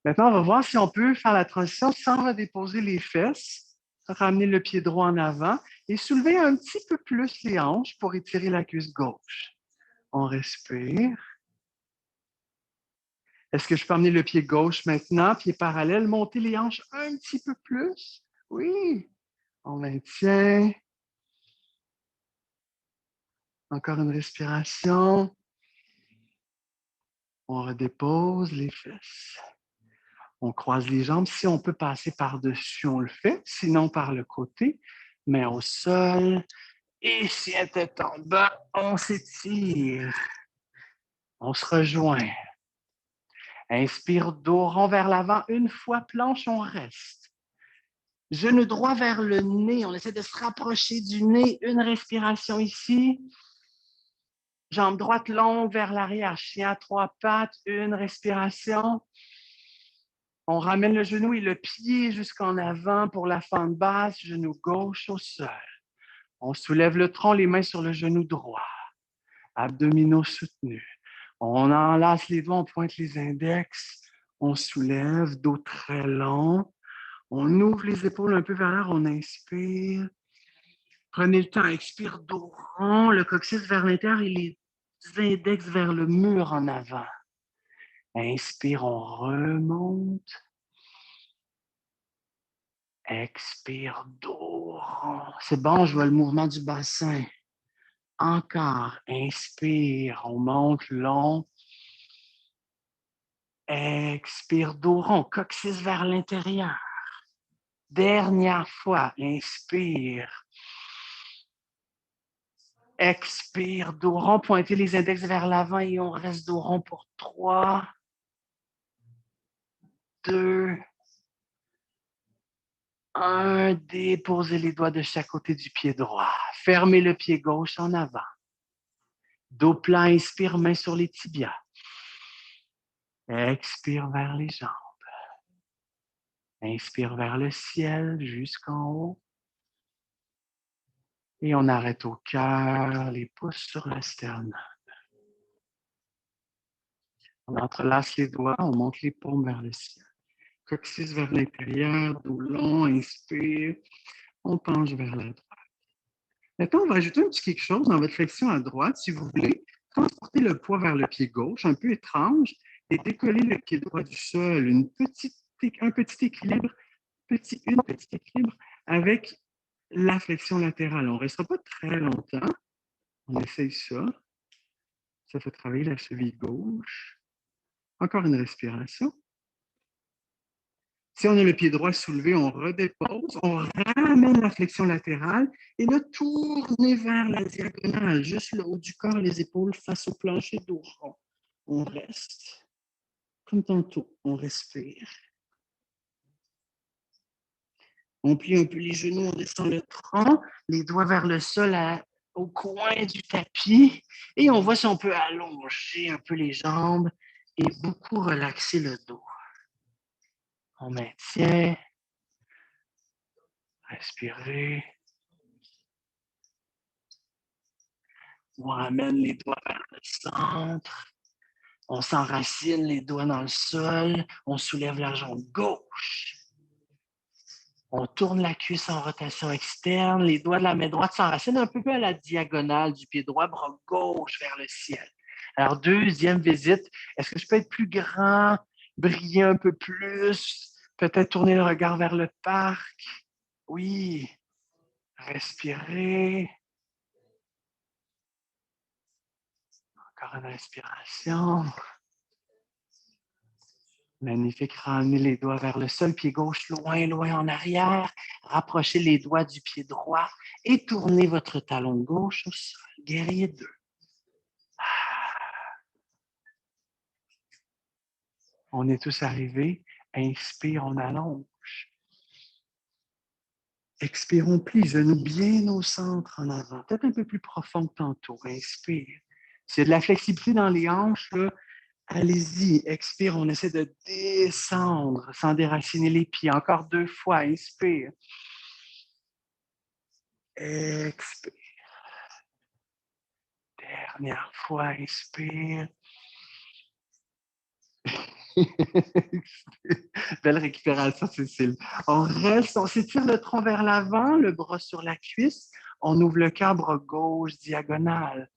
A: Maintenant, on va voir si on peut faire la transition sans redéposer les fesses, ramener le pied droit en avant et soulever un petit peu plus les hanches pour étirer la cuisse gauche. On respire. Est-ce que je peux amener le pied gauche maintenant, pied parallèle, monter les hanches un petit peu plus? Oui. On maintient. Encore une respiration. On redépose les fesses. On croise les jambes. Si on peut passer par-dessus, on le fait. Sinon, par le côté. Main au sol. Et si la tête en bas, on s'étire. On se rejoint. Inspire, dos rond vers l'avant. Une fois planche, on reste. Genou droit vers le nez. On essaie de se rapprocher du nez. Une respiration ici. Jambe droite longue vers l'arrière. Chien à 3 pattes. Une respiration. On ramène le genou et le pied jusqu'en avant pour la fente basse. Genou gauche au sol. On soulève le tronc, les mains sur le genou droit. Abdominaux soutenus. On enlace les doigts, on pointe les index. On soulève, dos très long. On ouvre les épaules un peu vers l'air, on inspire. Prenez le temps, expire, dos rond, le coccyx vers l'intérieur et les index vers le mur en avant. Inspire, on remonte. Expire, dos rond. C'est bon, je vois le mouvement du bassin. Encore, inspire, on monte long. Expire, dos rond, coccyx vers l'intérieur. Dernière fois, inspire. Expire, dos rond, pointez les index vers l'avant et on reste dos rond pour 3, 2, 1. Déposez les doigts de chaque côté du pied droit. Fermez le pied gauche en avant. Dos plat, inspire, main sur les tibias. Expire vers les jambes. Inspire vers le ciel jusqu'en haut. Et on arrête au cœur, les pouces sur le sternum. On entrelace les doigts, on monte les paumes vers le ciel. Coccyx vers l'intérieur, dos long, inspire. On penche vers la droite. Maintenant, on va ajouter un petit quelque chose dans votre flexion à droite, si vous voulez. Transporter le poids vers le pied gauche, un peu étrange, et décoller le pied droit du sol. Un petit équilibre, une petite équilibre avec la flexion latérale. On ne restera pas très longtemps. On essaye ça. Ça fait travailler la cheville gauche. Encore une respiration. Si on a le pied droit soulevé, on redépose, on ramène la flexion latérale et là, tourner vers la diagonale, juste le haut du corps, les épaules face au plancher, dos rond. On reste. Comme tantôt, on respire. On plie un peu les genoux, on descend le tronc, les doigts vers le sol au coin du tapis et on voit si on peut allonger un peu les jambes et beaucoup relaxer le dos. On maintient. Respirer. On ramène les doigts vers le centre. On s'enracine les doigts dans le sol. On soulève la jambe gauche. On tourne la cuisse en rotation externe. Les doigts de la main droite s'enracinent un peu à la diagonale du pied droit, bras gauche vers le ciel. Alors, deuxième visite. Est-ce que je peux être plus grand, briller un peu plus, peut-être tourner le regard vers le parc? Oui. Respirer. Encore une respiration. Magnifique. Ramenez les doigts vers le sol, pied gauche loin, loin en arrière. Rapprochez les doigts du pied droit et tournez votre talon gauche au sol. Guerrier 2. On est tous arrivés. Inspire, on allonge. Expire, on plie, genoux bien au centre en avant. Peut-être un peu plus profond que tantôt. Inspire. S'il y a de la flexibilité dans les hanches, là, allez-y. Expire, on essaie de descendre sans déraciner les pieds. Encore 2 fois. Inspire. Expire. Dernière fois, inspire. Belle récupération, Cécile. On reste, on s'étire le tronc vers l'avant, le bras sur la cuisse. On ouvre le cœur, bras gauche, diagonale.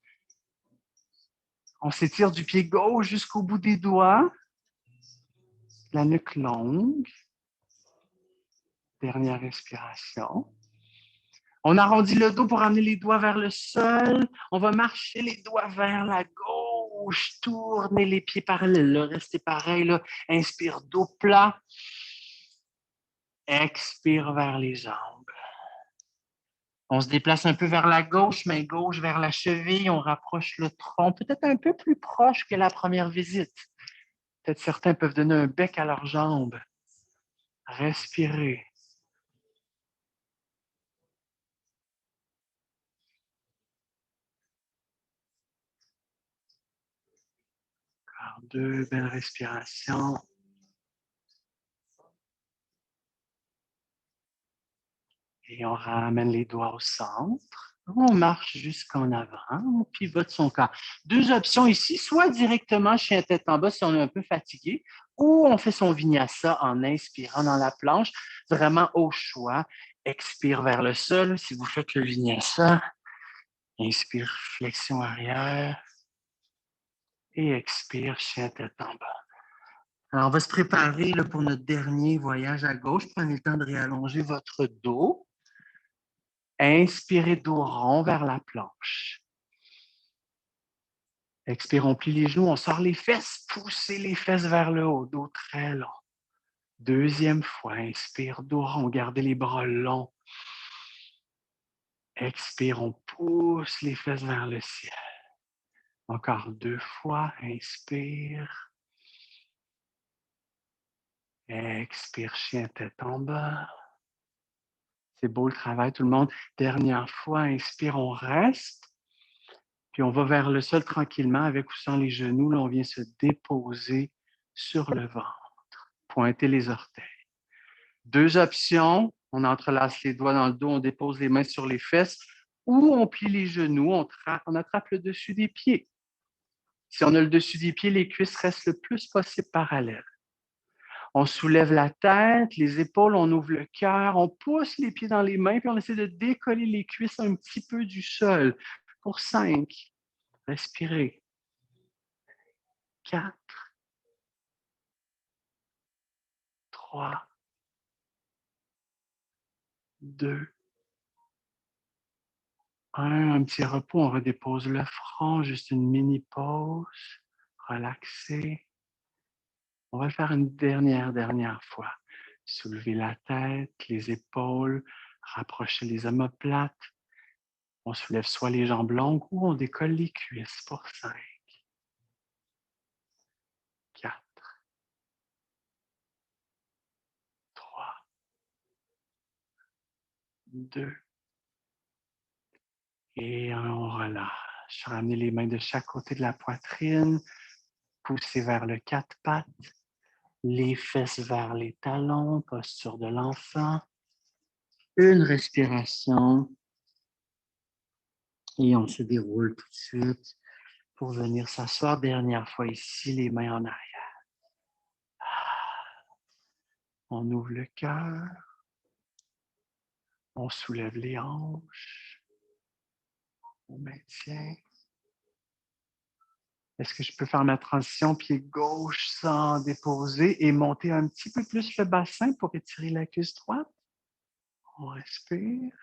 A: On s'étire du pied gauche jusqu'au bout des doigts. La nuque longue. Dernière respiration. On arrondit le dos pour amener les doigts vers le sol. On va marcher les doigts vers la gauche. Tournez les pieds parallèles. Là. Restez pareil. Là. Inspire, dos plat. Expire vers les jambes. On se déplace un peu vers la gauche, main gauche vers la cheville. On rapproche le tronc, peut-être un peu plus proche que la première visite. Peut-être certains peuvent donner un bec à leurs jambes. Respirez. Encore 2 belles respirations. Et on ramène les doigts au centre. On marche jusqu'en avant. On pivote son corps. 2 options ici, soit directement chien tête en bas si on est un peu fatigué, ou on fait son vinyasa en inspirant dans la planche, vraiment au choix. Expire vers le sol si vous faites le vinyasa. Inspire, flexion arrière. Et expire, chien tête en bas. Alors, on va se préparer là, pour notre dernier voyage à gauche. Prenez le temps de réallonger votre dos. Inspirez dos rond vers la planche. Expire, on plie les genoux, on sort les fesses, poussez les fesses vers le haut, dos très long. Deuxième fois, inspire, dos rond, gardez les bras longs. Expire, on pousse les fesses vers le ciel. Encore 2 fois, inspire. Expire, chien tête en bas. C'est beau le travail, tout le monde. Dernière fois, inspire, on reste. Puis on va vers le sol tranquillement avec ou sans les genoux. Là, on vient se déposer sur le ventre. Pointer les orteils. 2 options. On entrelace les doigts dans le dos, on dépose les mains sur les fesses ou on plie les genoux, on attrape le dessus des pieds. Si on a le dessus des pieds, les cuisses restent le plus possible parallèles. On soulève la tête, les épaules, on ouvre le cœur, on pousse les pieds dans les mains, puis on essaie de décoller les cuisses un petit peu du sol. Pour 5, respirez. 4, 3, 2, 1 petit repos, on redépose le front, juste une mini pause, relaxez. On va le faire une dernière fois. Soulevez la tête, les épaules, rapprochez les omoplates. On soulève soit les jambes longues ou on décolle les cuisses pour 5, 4, 3, 2 et 1. On relâche. Ramenez les mains de chaque côté de la poitrine. Poussez vers le quatre pattes. Les fesses vers les talons, posture de l'enfant. Une respiration. Et on se déroule tout de suite pour venir s'asseoir. Dernière fois ici, les mains en arrière. On ouvre le cœur. On soulève les hanches. On maintient. Est-ce que je peux faire ma transition pied gauche sans déposer et monter un petit peu plus le bassin pour étirer la cuisse droite? On respire.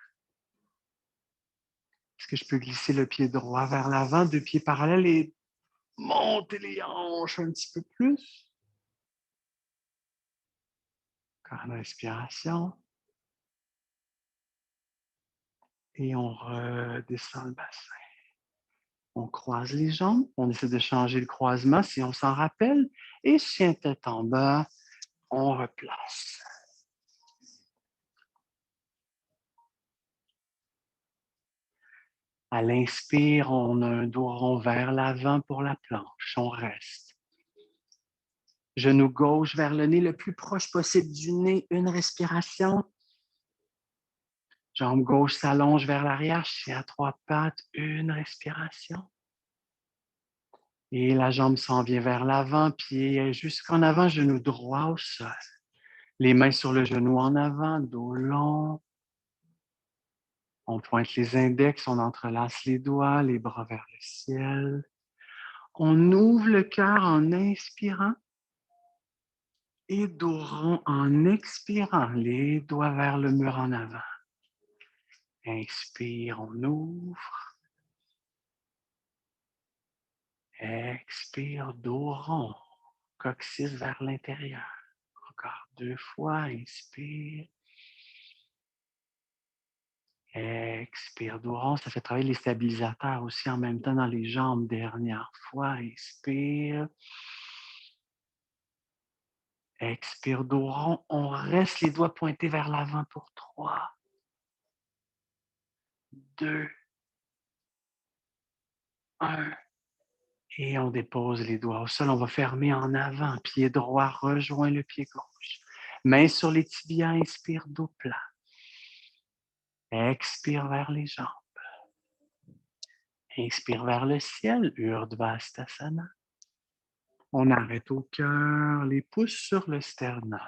A: Est-ce que je peux glisser le pied droit vers l'avant, 2 pieds parallèles et monter les hanches un petit peu plus? Encore une respiration. Et on redescend le bassin. On croise les jambes, on essaie de changer le croisement si on s'en rappelle. Et chien tête en bas, on replace. À l'inspire, on a un dos rond vers l'avant pour la planche. On reste. Genou gauche vers le nez, le plus proche possible du nez. Une respiration. Jambe gauche s'allonge vers l'arrière, chien à 3 pattes. Une respiration. Et la jambe s'en vient vers l'avant, pied jusqu'en avant, genou droit au sol. Les mains sur le genou en avant, dos long. On pointe les index, on entrelace les doigts, les bras vers le ciel. On ouvre le cœur en inspirant et dos rond en expirant, les doigts vers le mur en avant. Inspire, on ouvre. Expire, dos rond, coccyx vers l'intérieur. Encore 2 fois, inspire. Expire, dos rond, ça fait travailler les stabilisateurs aussi en même temps dans les jambes. Dernière fois, inspire. Expire, dos rond. On reste les doigts pointés vers l'avant pour 3, 2, 1. Et on dépose les doigts au sol. On va fermer en avant. Pied droit rejoint le pied gauche. Main sur les tibias, inspire, dos plat. Expire vers les jambes. Inspire vers le ciel, Urdhva-stasana. On arrête au cœur, les pouces sur le sternum.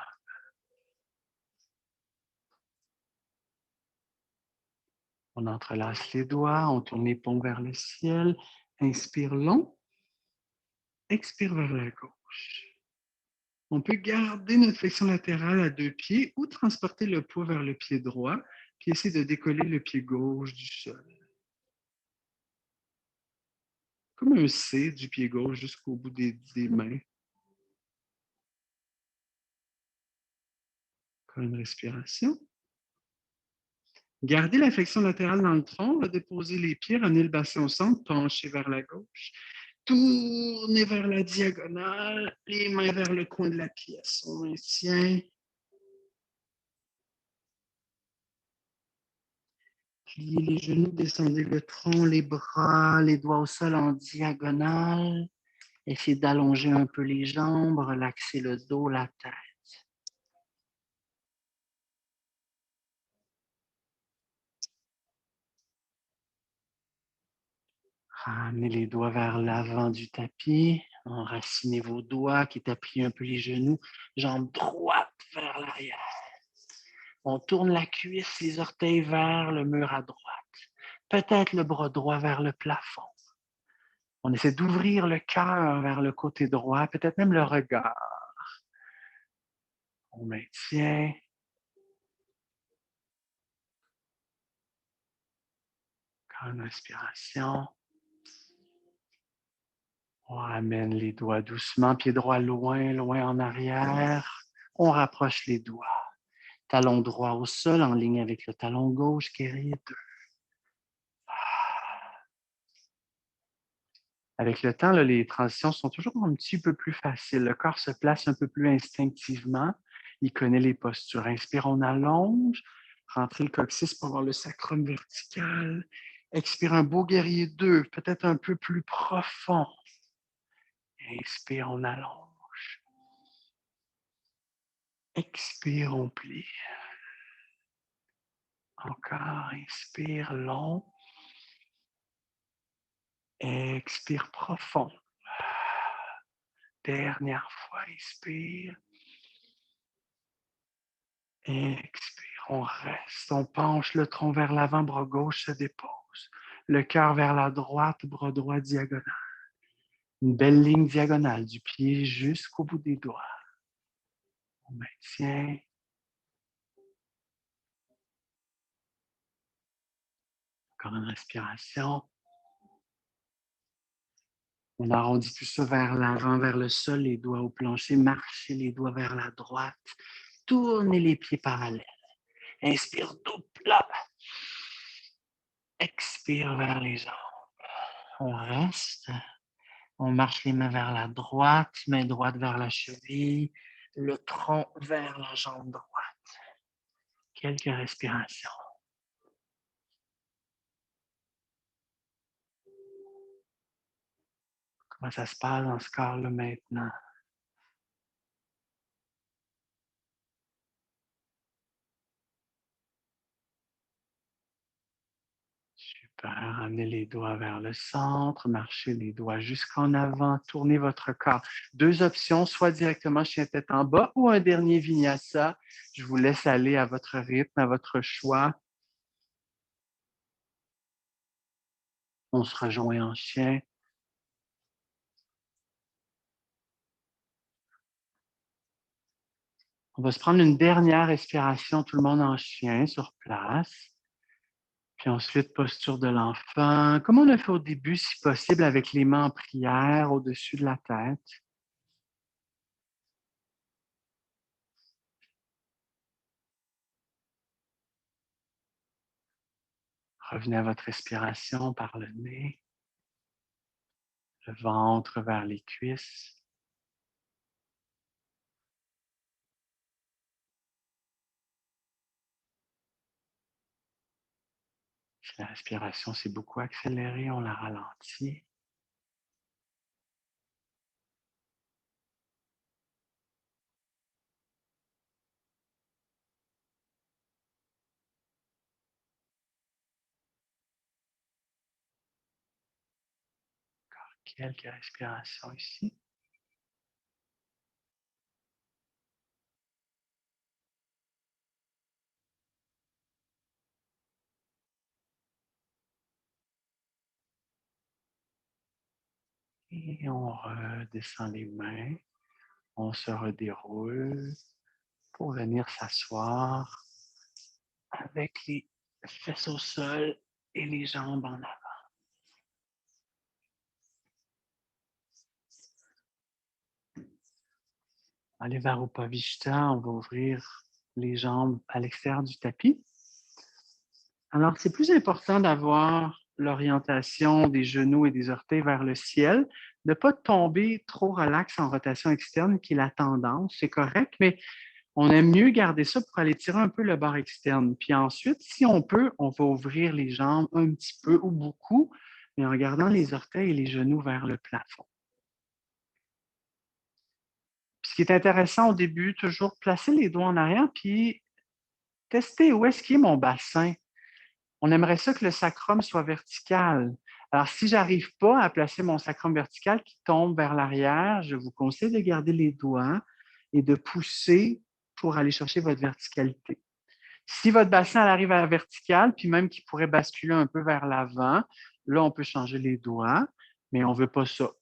A: On entrelace les doigts, on tourne les paumes vers le ciel. Inspire long. Expire vers la gauche. On peut garder notre flexion latérale à 2 pieds ou transporter le poids vers le pied droit, puis essayer de décoller le pied gauche du sol. Comme un C du pied gauche jusqu'au bout des mains. Encore une respiration. Gardez la flexion latérale dans le tronc, déposer les pieds, ramener le bassin au centre, pencher vers la gauche. Tournez vers la diagonale, les mains vers le coin de la pièce. On maintient. Pliez les genoux, descendez le tronc, les bras, les doigts au sol en diagonale. Essayez d'allonger un peu les jambes, relaxer le dos, la tête. Ramenez les doigts vers l'avant du tapis. Enracinez vos doigts, qui tapient un peu les genoux. Jambe droite vers l'arrière. On tourne la cuisse, les orteils vers le mur à droite. Peut-être le bras droit vers le plafond. On essaie d'ouvrir le cœur vers le côté droit, peut-être même le regard. On maintient. Encore une inspiration. On ramène les doigts doucement, pied droit loin, loin en arrière. On rapproche les doigts. Talon droit au sol, en ligne avec le talon gauche, guerrier 2. Avec le temps, là, les transitions sont toujours un petit peu plus faciles. Le corps se place un peu plus instinctivement. Il connaît les postures. Inspire, on allonge. Rentrez le coccyx pour avoir le sacrum vertical. Expire, un beau guerrier 2, peut-être un peu plus profond. Inspire, on allonge. Expire, on plie. Encore, inspire, long. Expire, profond. Dernière fois, inspire. Expire, on reste. On penche le tronc vers l'avant, bras gauche se dépose. Le cœur vers la droite, bras droit diagonal. Une belle ligne diagonale du pied jusqu'au bout des doigts. On maintient. Encore une respiration. On arrondit tout ça vers l'avant, vers le sol, les doigts au plancher. Marchez les doigts vers la droite. Tournez les pieds parallèles. Inspire, dos plat. Expire vers les jambes. On reste. On marche les mains vers la droite, main droite vers la cheville, le tronc vers la jambe droite. Quelques respirations. Comment ça se passe dans ce corps-là maintenant? Super. Ramenez les doigts vers le centre, marchez les doigts jusqu'en avant, tournez votre corps. Deux options, soit directement chien tête en bas ou un dernier vinyasa. Je vous laisse aller à votre rythme, à votre choix. On se rejoint en chien. On va se prendre une dernière respiration, tout le monde en chien, sur place. Puis ensuite, posture de l'enfant. Comme on a fait au début, si possible, avec les mains en prière au-dessus de la tête. Revenez à votre respiration par le nez, le ventre vers les cuisses. Si la respiration s'est beaucoup accélérée, on la ralentit. Quelques respirations ici. Et on redescend les mains. On se redéroule pour venir s'asseoir avec les fesses au sol et les jambes en avant. Aller vers Upavishta, on va ouvrir les jambes à l'extérieur du tapis. Alors, c'est plus important d'avoir l'orientation des genoux et des orteils vers le ciel, de ne pas tomber trop relax en rotation externe, qui est la tendance. C'est correct, mais on aime mieux garder ça pour aller tirer un peu le bord externe. Puis ensuite, si on peut, on va ouvrir les jambes un petit peu ou beaucoup, mais en gardant les orteils et les genoux vers le plafond. Puis ce qui est intéressant au début, toujours placer les doigts en arrière, puis tester où est-ce qu'il est mon bassin. On aimerait ça que le sacrum soit vertical. Alors, si je n'arrive pas à placer mon sacrum vertical qui tombe vers l'arrière, je vous conseille de garder les doigts et de pousser pour aller chercher votre verticalité. Si votre bassin arrive à la verticale, puis même qu'il pourrait basculer un peu vers l'avant, là, on peut changer les doigts, mais on ne veut pas ça.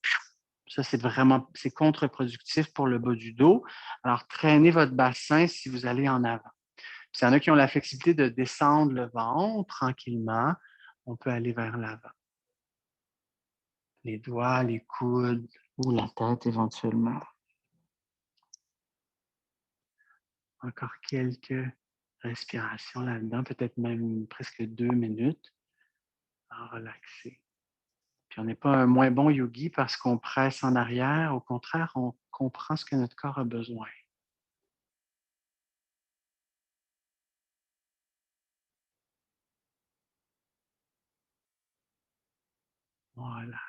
A: Ça, c'est contre-productif pour le bas du dos. Alors, traînez votre bassin si vous allez en avant. S'il y en a qui ont la flexibilité de descendre le ventre tranquillement, on peut aller vers l'avant. Les doigts, les coudes ou la tête éventuellement. Encore quelques respirations là-dedans, peut-être même presque 2 minutes à relaxer. Puis on n'est pas un moins bon yogi parce qu'on presse en arrière. Au contraire, on comprend ce que notre corps a besoin. Voilà.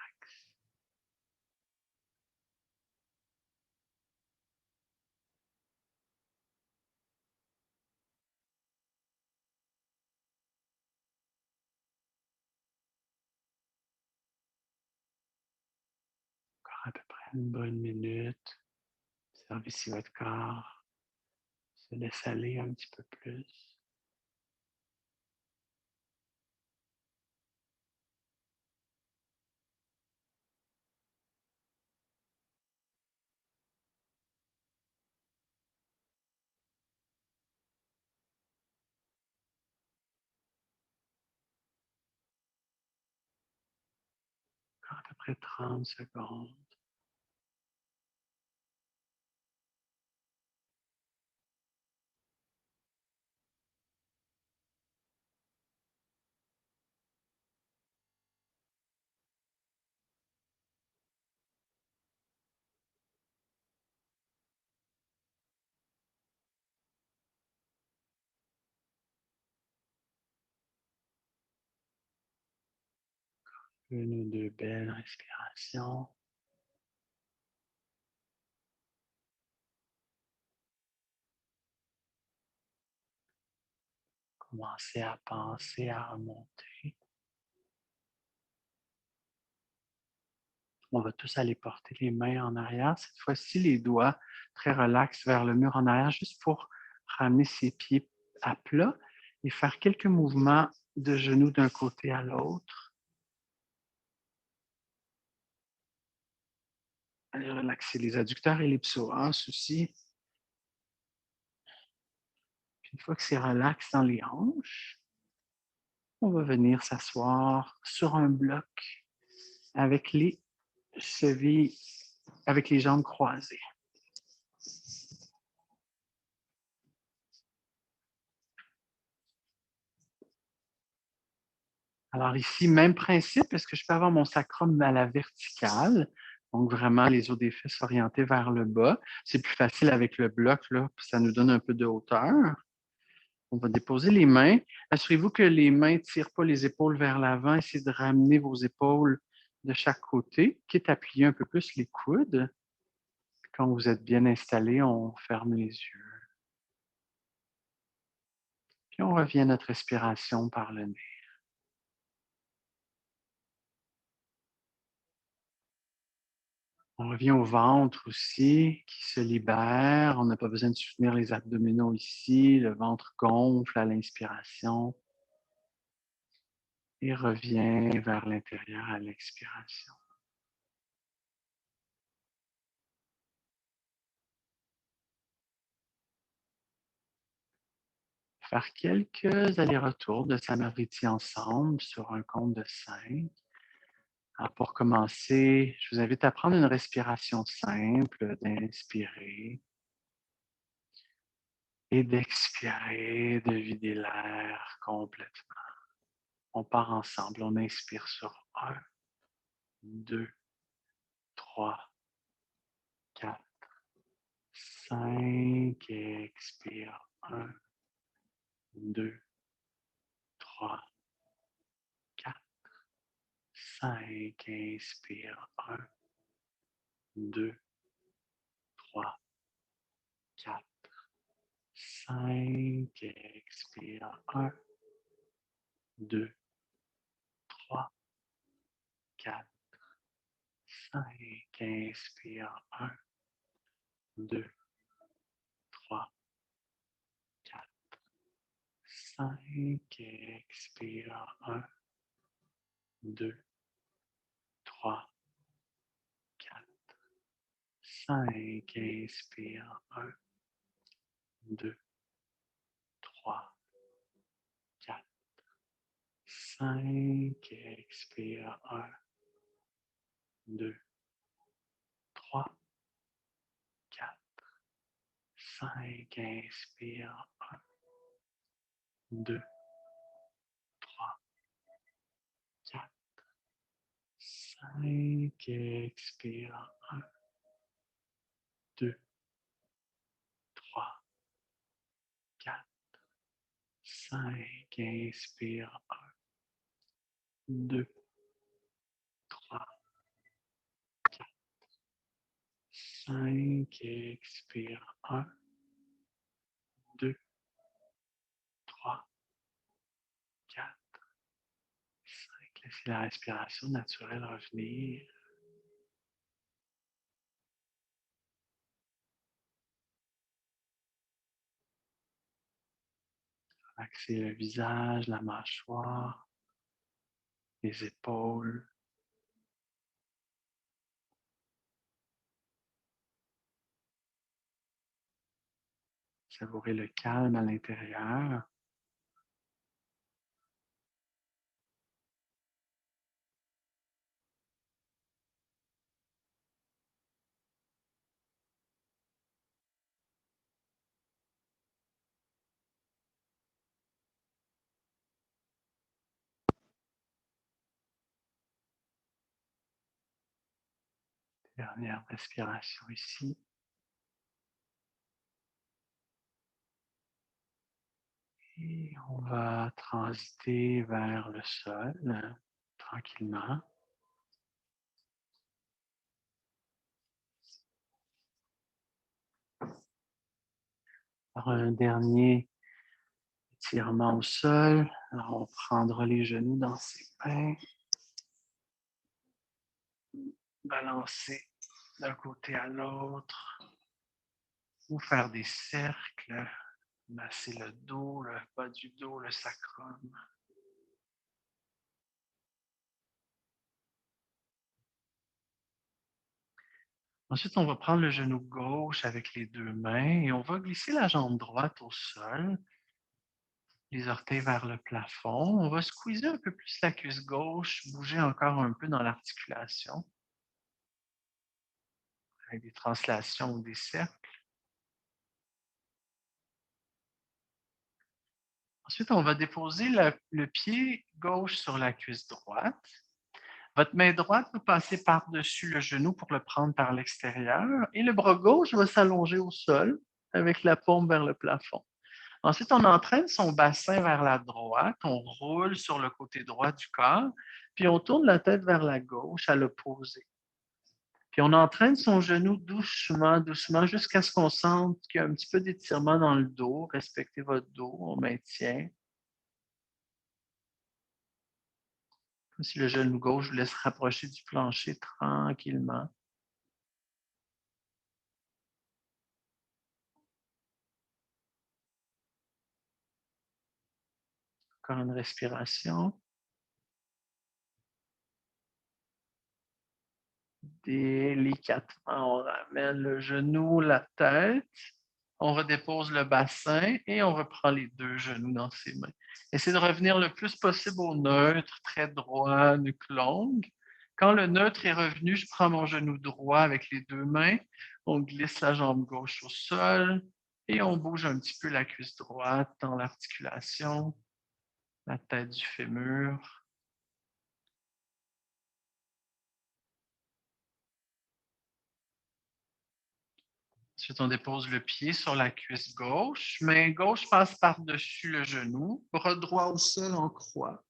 A: Encore à peu près une bonne minute. Observez si votre corps se laisse aller un petit peu plus. Encore à peu près 30 secondes. Une ou deux belles respirations. Commencez à penser à remonter. On va tous aller porter les mains en arrière. Cette fois-ci, les doigts très relax vers le mur en arrière, juste pour ramener ses pieds à plat et faire quelques mouvements de genoux d'un côté à l'autre. Allez relaxer les adducteurs et les psoas aussi. Puis une fois que c'est relax dans les hanches, on va venir s'asseoir sur un bloc avec les chevilles, avec les jambes croisées. Alors ici, même principe, est-ce que je peux avoir mon sacrum à la verticale? Donc vraiment les os des fesses orientés vers le bas. C'est plus facile avec le bloc, là, puis ça nous donne un peu de hauteur. On va déposer les mains. Assurez-vous que les mains ne tirent pas les épaules vers l'avant. Essayez de ramener vos épaules de chaque côté, quitte à plier un peu plus les coudes. Quand vous êtes bien installé, on ferme les yeux. Puis on revient à notre respiration par le nez. On revient au ventre aussi, qui se libère. On n'a pas besoin de soutenir les abdominaux ici. Le ventre gonfle à l'inspiration et revient vers l'intérieur à l'expiration. Faire quelques allers-retours de Samariti ensemble sur un compte de 5. Alors pour commencer, je vous invite à prendre une respiration simple, d'inspirer et d'expirer, de vider l'air complètement. On part ensemble. On inspire sur 1, 2, 3, 4, 5. Expire. 1, 2, 3, 4, 5. Inspire. 1, 2, 3, 4, 5. Expire. 1, 2, 3, 5, inspire. 1, 2, 3, 4, 5, expire. 1, 2, 3, 4, 5, inspire. 1, 2, 3, 4, 5, expire. 1, 2, 3, 4, 5, inspire. 1, 2, 3, 4, 5, expire. 1, 2, 3, 4, 5, inspire. 1, 2, 3, 4, 5, expire. 1, 2, 3, 4, 5. Laissez la respiration naturelle revenir. Relaxez le visage, la mâchoire, les épaules. Savourez le calme à l'intérieur. Dernière respiration ici. Et on va transiter vers le sol tranquillement. Par un dernier étirement au sol. Alors, on prendra les genoux dans ses mains. Balancer d'un côté à l'autre. Ou faire des cercles. Masser le dos, le bas du dos, le sacrum. Ensuite, on va prendre le genou gauche avec les deux mains et on va glisser la jambe droite au sol, les orteils vers le plafond. On va squeezer un peu plus la cuisse gauche, bouger encore un peu dans l'articulation avec des translations ou des cercles. Ensuite, on va déposer le pied gauche sur la cuisse droite. Votre main droite va passer par-dessus le genou pour le prendre par l'extérieur et le bras gauche va s'allonger au sol avec la paume vers le plafond. Ensuite, on entraîne son bassin vers la droite, on roule sur le côté droit du corps, puis on tourne la tête vers la gauche à l'opposé. Puis on entraîne son genou doucement, doucement, jusqu'à ce qu'on sente qu'il y a un petit peu d'étirement dans le dos. Respectez votre dos, on maintient. Comme si le genou gauche vous laisse rapprocher du plancher tranquillement. Encore une respiration. Délicatement, on ramène le genou, la tête. On redépose le bassin et on reprend les deux genoux dans ses mains. Essayez de revenir le plus possible au neutre, très droit, nuque longue. Quand le neutre est revenu, je prends mon genou droit avec les deux mains. On glisse la jambe gauche au sol et on bouge un petit peu la cuisse droite dans l'articulation, la tête du fémur. Ensuite, on dépose le pied sur la cuisse gauche. Main gauche passe par-dessus le genou. Bras droit au sol en croix.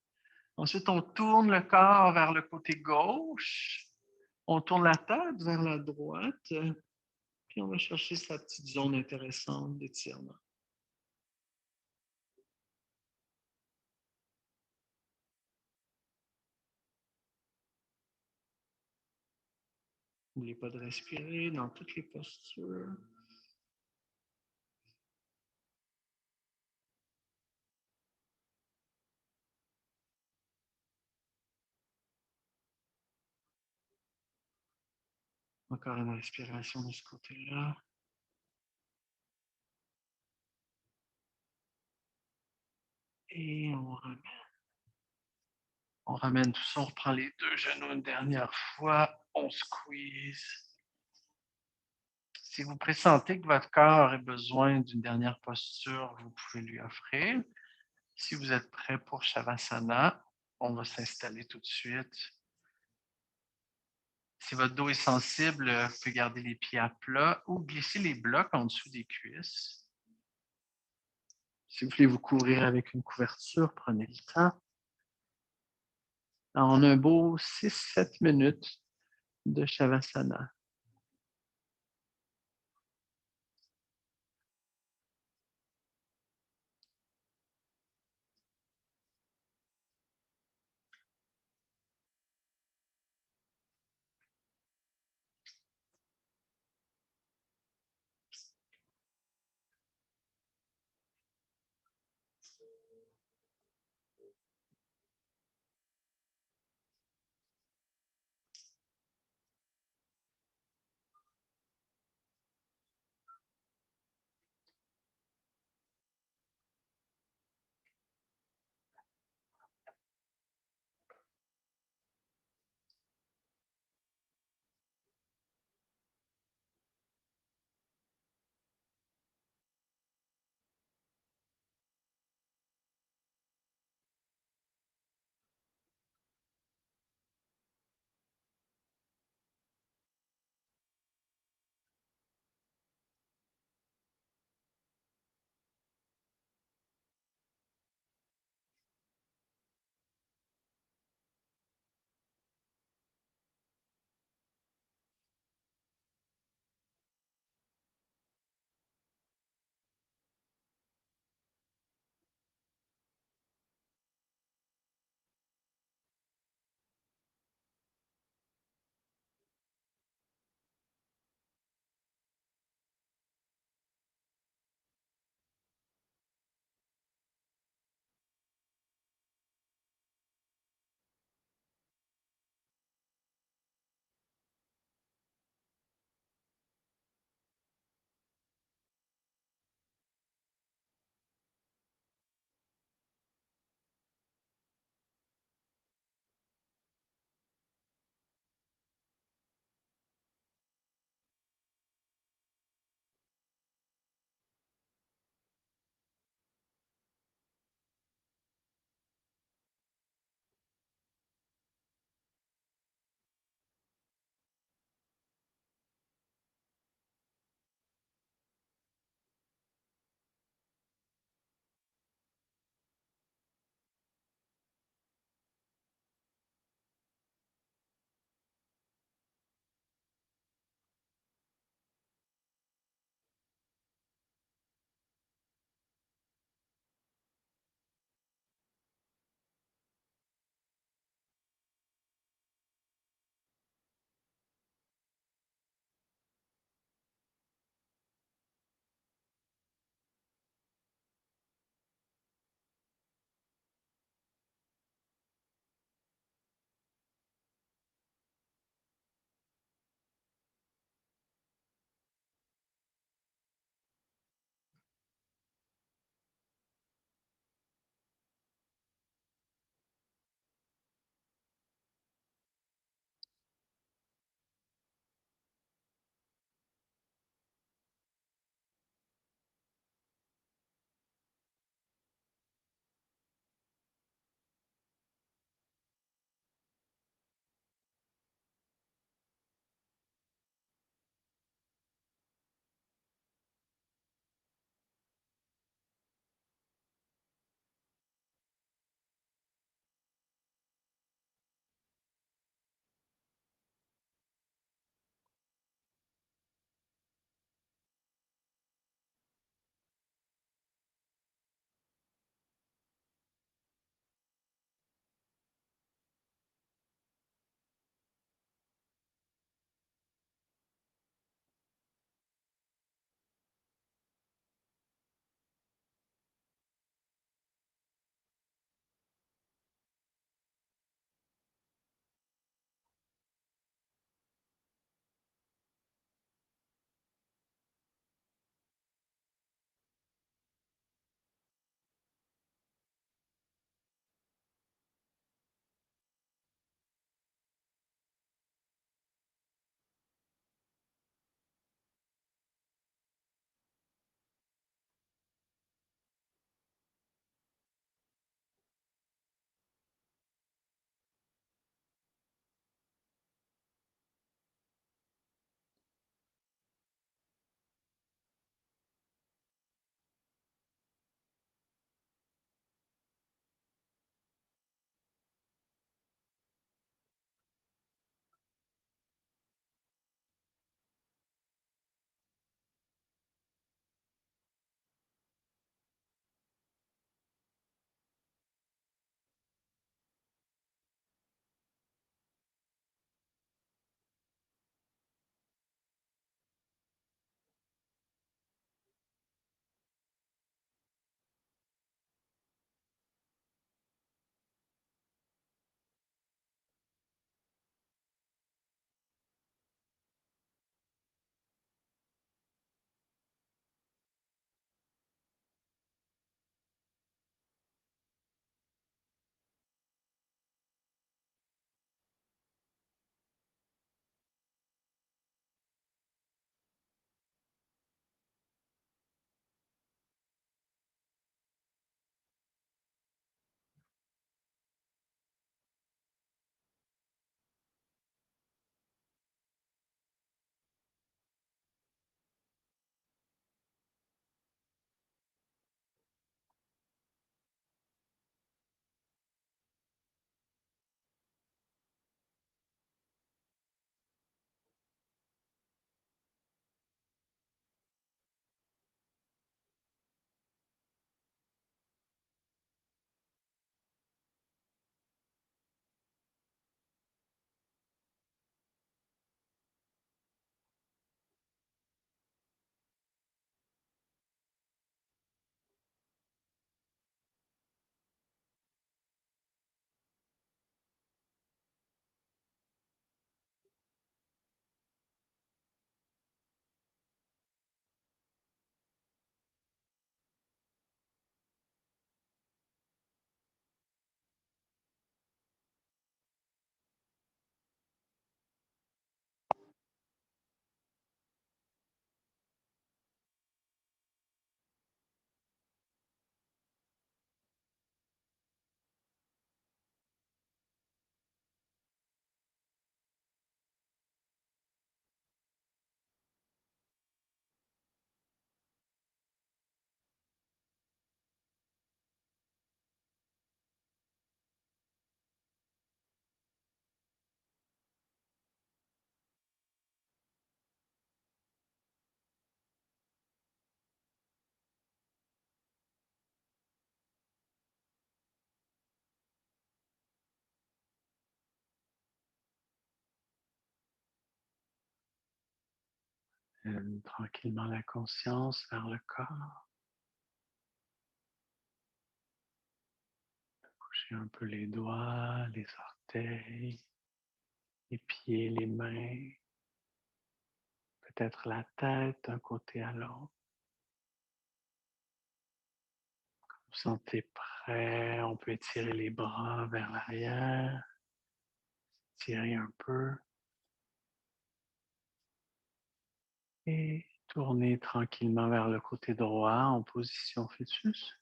A: Ensuite, on tourne le corps vers le côté gauche. On tourne la tête vers la droite. Puis on va chercher sa petite zone intéressante d'étirement. N'oubliez pas de respirer dans toutes les postures. Encore une respiration de ce côté-là. Et on ramène. On ramène tout ça, on reprend les deux genoux une dernière fois. On squeeze. Si vous pressentez que votre corps ait besoin d'une dernière posture, vous pouvez lui offrir. Si vous êtes prêt pour Shavasana, on va s'installer tout de suite. Si votre dos est sensible, vous pouvez garder les pieds à plat ou glisser les blocs en dessous des cuisses. Si vous voulez vous couvrir avec une couverture, prenez le temps. En un beau 6-7 minutes de Shavasana. Tranquillement la conscience vers le corps. Bouger un peu les doigts, les orteils, les pieds, les mains, peut-être la tête d'un côté à l'autre. Vous sentez prêt, on peut étirer les bras vers l'arrière, tirer un peu et tourner tranquillement vers le côté droit en position fœtus.